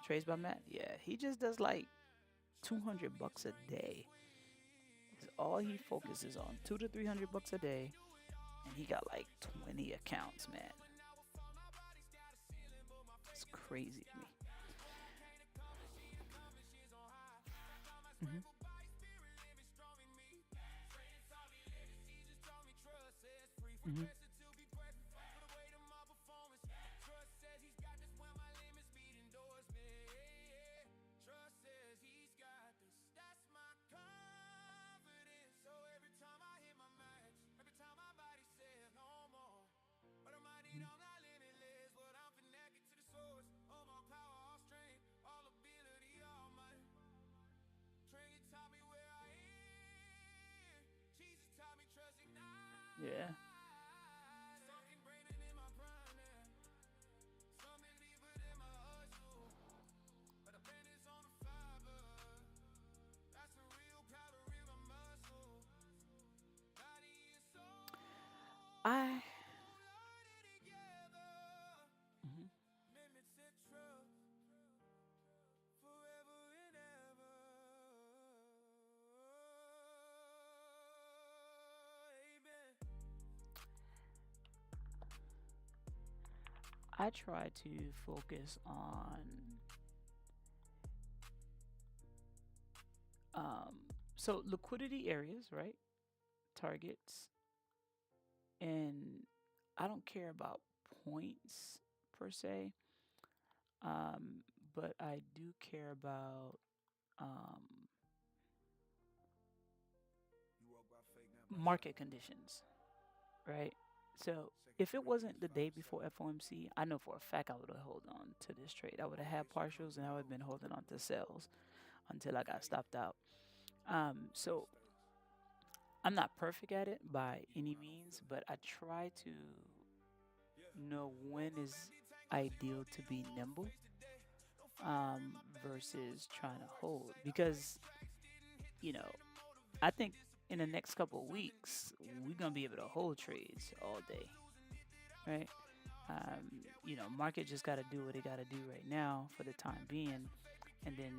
trades by Matt. Yeah, he just does like $200 a day. Is all he focuses on, $200 to $300 a day, and he got like 20 accounts, man. It's crazy to me. hmm hmm Yeah. I. Mhm. I try to focus on um, so liquidity areas, right? Targets, and I don't care about points per se, um, but I do care about um, market conditions, right? So if it wasn't the day before FOMC, I know for a fact I would have held on to this trade. I would have had partials and I would have been holding on to sales until I got stopped out. So I'm not perfect at it by any means, but I try to know when is ideal to be nimble versus trying to hold. Because, you know, I think in the next couple of weeks, we're going to be able to hold trades all day, right? Market just got to do what it got to do right now for the time being. And then,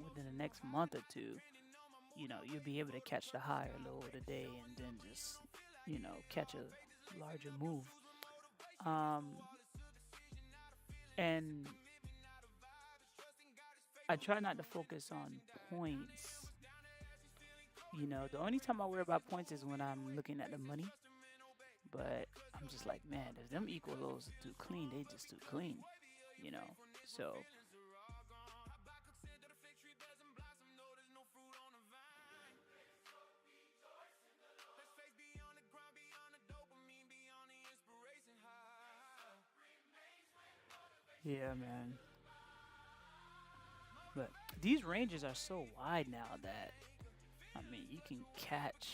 within the next month or two, you'll be able to catch the high or low of the day and then just, catch a larger move. Um, and I try not to focus on points. The only time I worry about points is when I'm looking at the money. But I'm just like, man, if them equal lows are too clean, they just too clean, you know. So yeah, man. But these ranges are so wide now that you can catch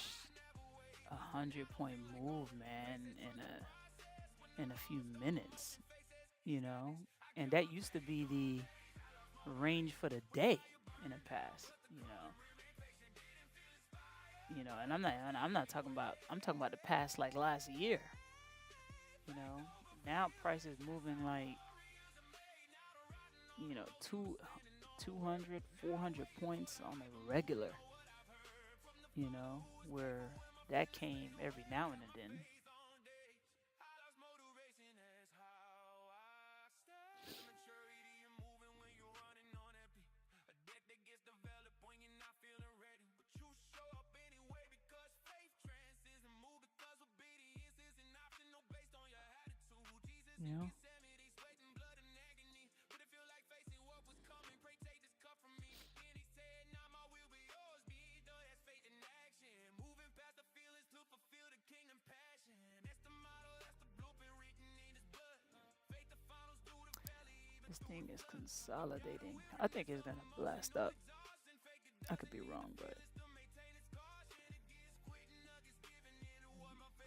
100-point move, man, in a few minutes, and that used to be the range for the day in the past, and I'm not talking about, I'm talking about the past, like last year, you know. Now price is moving like 200, 400 points on a regular, where that came every now and then. You know? This thing is consolidating. I think it's gonna blast up. I could be wrong, but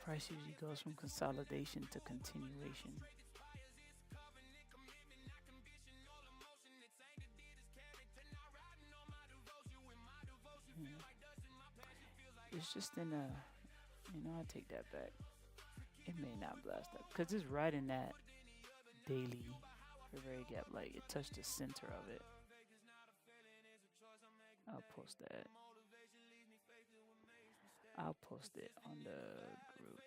price usually goes from consolidation to continuation. It's just in a, I take that back. It may not blast up because it's right in that daily very gap. Like it touched the center of it. I'll post that. I'll post it on the group.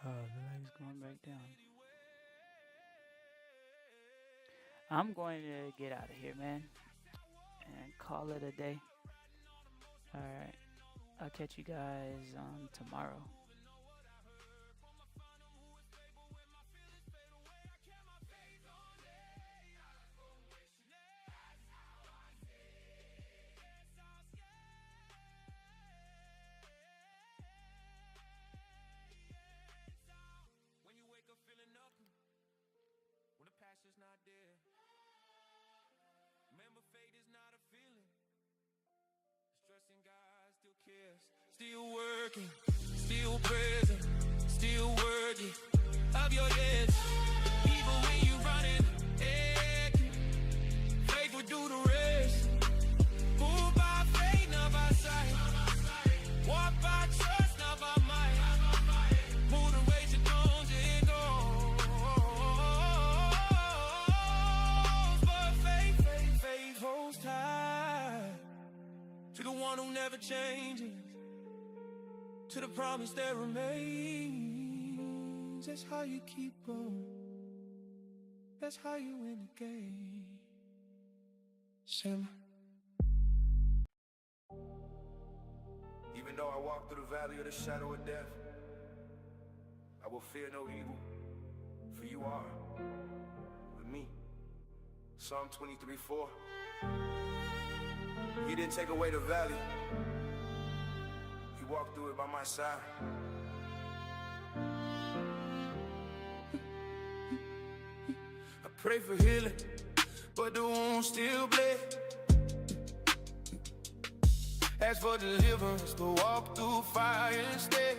Oh, the light's going back down. I'm going to get out of here, man, and call it a day. Alright, I'll catch you guys tomorrow. Not there. Remember, fate is not a feeling. It's trusting God still cares. Still working, still present, still worthy of your yes. Even when you running, faith will do the rest. Move by faith, not by sight. Walk by trust, not by might. Move the way you don't and go. To the one who never changes, to the promise that remains. That's how you keep going. That's how you win the game. Sam. Even though I walk through the valley of the shadow of death, I will fear no evil, for you are with me. Psalm 23:4. He didn't take away the valley. He walked through it by my side. I pray for healing, but the wound still bled. Ask for deliverance, but walk through fire instead.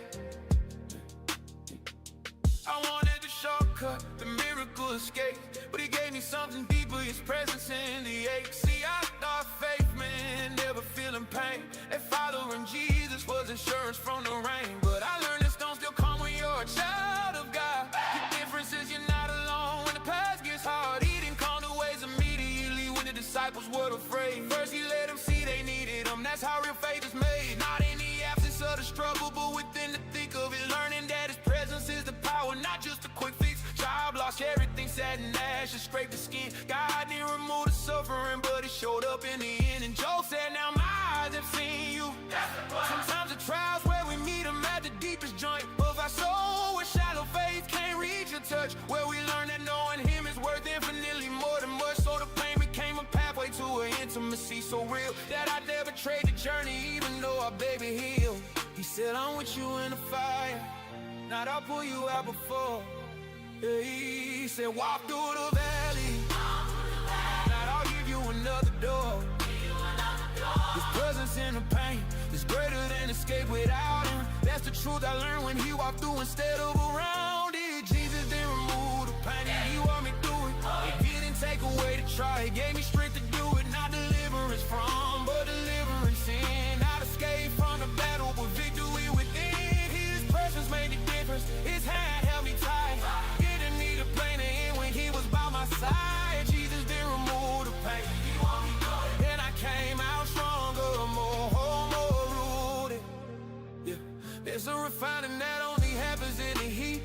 I wanted the shortcut, the miracle escape, but he gave me something deeper, his presence in the ache. See, I thought faith meant never feeling pain, and following Jesus was insurance from the rain. But I learned this don't still come when you're a child of God. The difference is you're not alone when the past gets hard. He didn't come to ways immediately when the disciples were afraid. First he let them see they needed him, that's how real faith is made. Not in the absence of the struggle, but within the thick of it. Learning that his presence is the power, not just a quick fix. Job lost, everything sad and ashes, scraped the skin. God didn't remove the suffering, but he showed up in the end. And Job said, now my eyes have seen you. Sometimes the trials where we meet him at the deepest joint of our soul, where shallow faith can't reach a touch, where we learn that knowing him is worth it. trade the journey even though our baby healed. He said, I'm with you in the fire, not I'll pull you out before. Yeah, he said, walk through the valley, not I'll give you another door. His presence in the pain is greater than escape without him. That's the truth I learned when he walked through instead of around it. Jesus didn't remove the pain, he walked me through it. He didn't take away the try, he gave me strength to do it. Not deliverance from, but deliverance in. Not escape from the battle, but victory within. His presence made the difference, his hand held me tight. Didn't need a plane to end when he was by my side. Jesus didn't remove the pain, he walked me through it. And I came out stronger, more rooted. Yeah, there's a refining that only happens in the heat.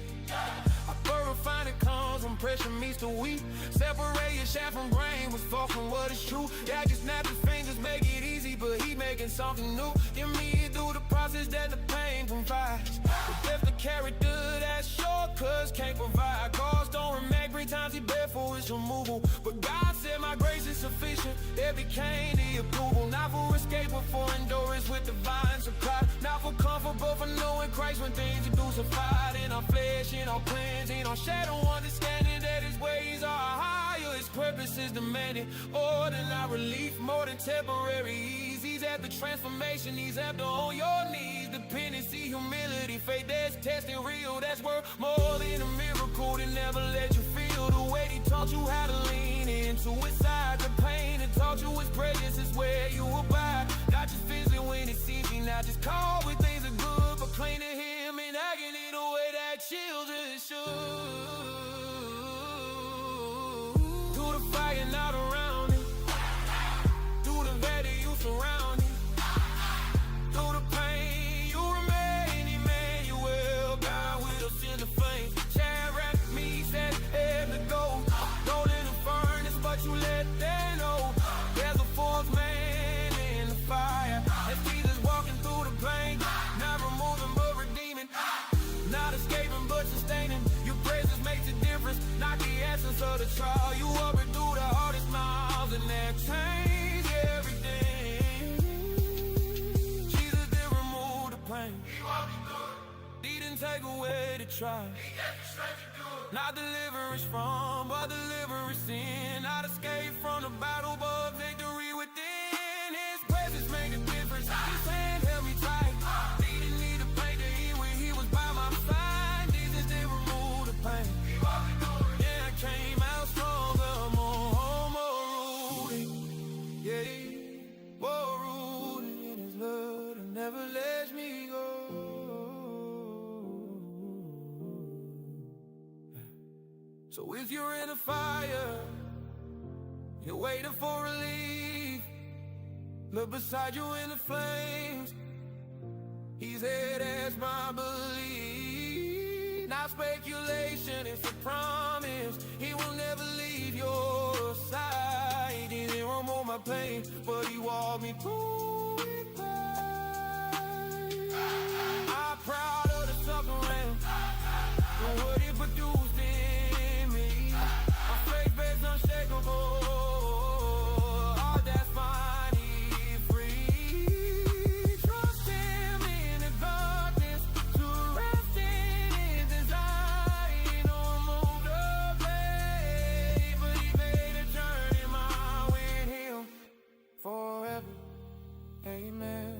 A refining comes when pressure meets the wheat. Separate your shaft from grain, what's false from what is true. Yeah, just snap his fingers, make it easy, but he making something new. You mean through the process that the pain provides. But there's the character that shortcuts can't provide. Cause don't remain 3 times he bled for his removal. But God said my grace is sufficient, it became the approval. Not for escape, but for endurance with divine supply. Not for comfort, but for knowing Christ when things are crucified. In our flesh, in our cleansing, our shadow, understanding that his ways are higher, his purpose is demanding more than our relief, more than temporary ease. He's after transformation, he's after on your knees. Dependency, humility, faith that's tested real. That's worth more than a miracle that never let you feel the weight. He taught you how to lean into his side. The pain and taught you his presence is where you abide. Not just physically when it's easy, not just call when things are good, but cling to him in agony the way that children should. Through the fire, not around it. Through the valley, you surround it. Through the pain, you remain Emmanuel. God with us in the flames. Shadrach, Meshach, Abednego. Thrown in the furnace, but you let them know there's a fourth man in the fire. As Jesus walking through the pain, not removing but redeeming, not escaping but sustaining. Your presence makes a difference, not the essence of the trial. You up and through the hardest miles, and that changed everything. Jesus didn't remove the pain, he didn't take away the trial. Not deliverance from, but deliverance in. Not escape from the battle, but victory within. His presence made a difference, his hand held me tight. He didn't need a plane to eat when he was by my side. Jesus didn't remove the pain, yeah, I came out stronger, more rooted. Yeah, more rooted in his love that never lets me go. So if you're in a fire, you're waiting for relief, look beside you in the flames. He's there, that's my belief. Not speculation, it's a promise. He will never leave your side. He didn't remove my pain, but he walked me through it. I'm proud of the suffering and what it produced in me. My faith is unshakable. All that's fine, he's free. Trust him in the darkness, to rest in his design. He don't move the blade, but he made a journey mine with him forever. Amen.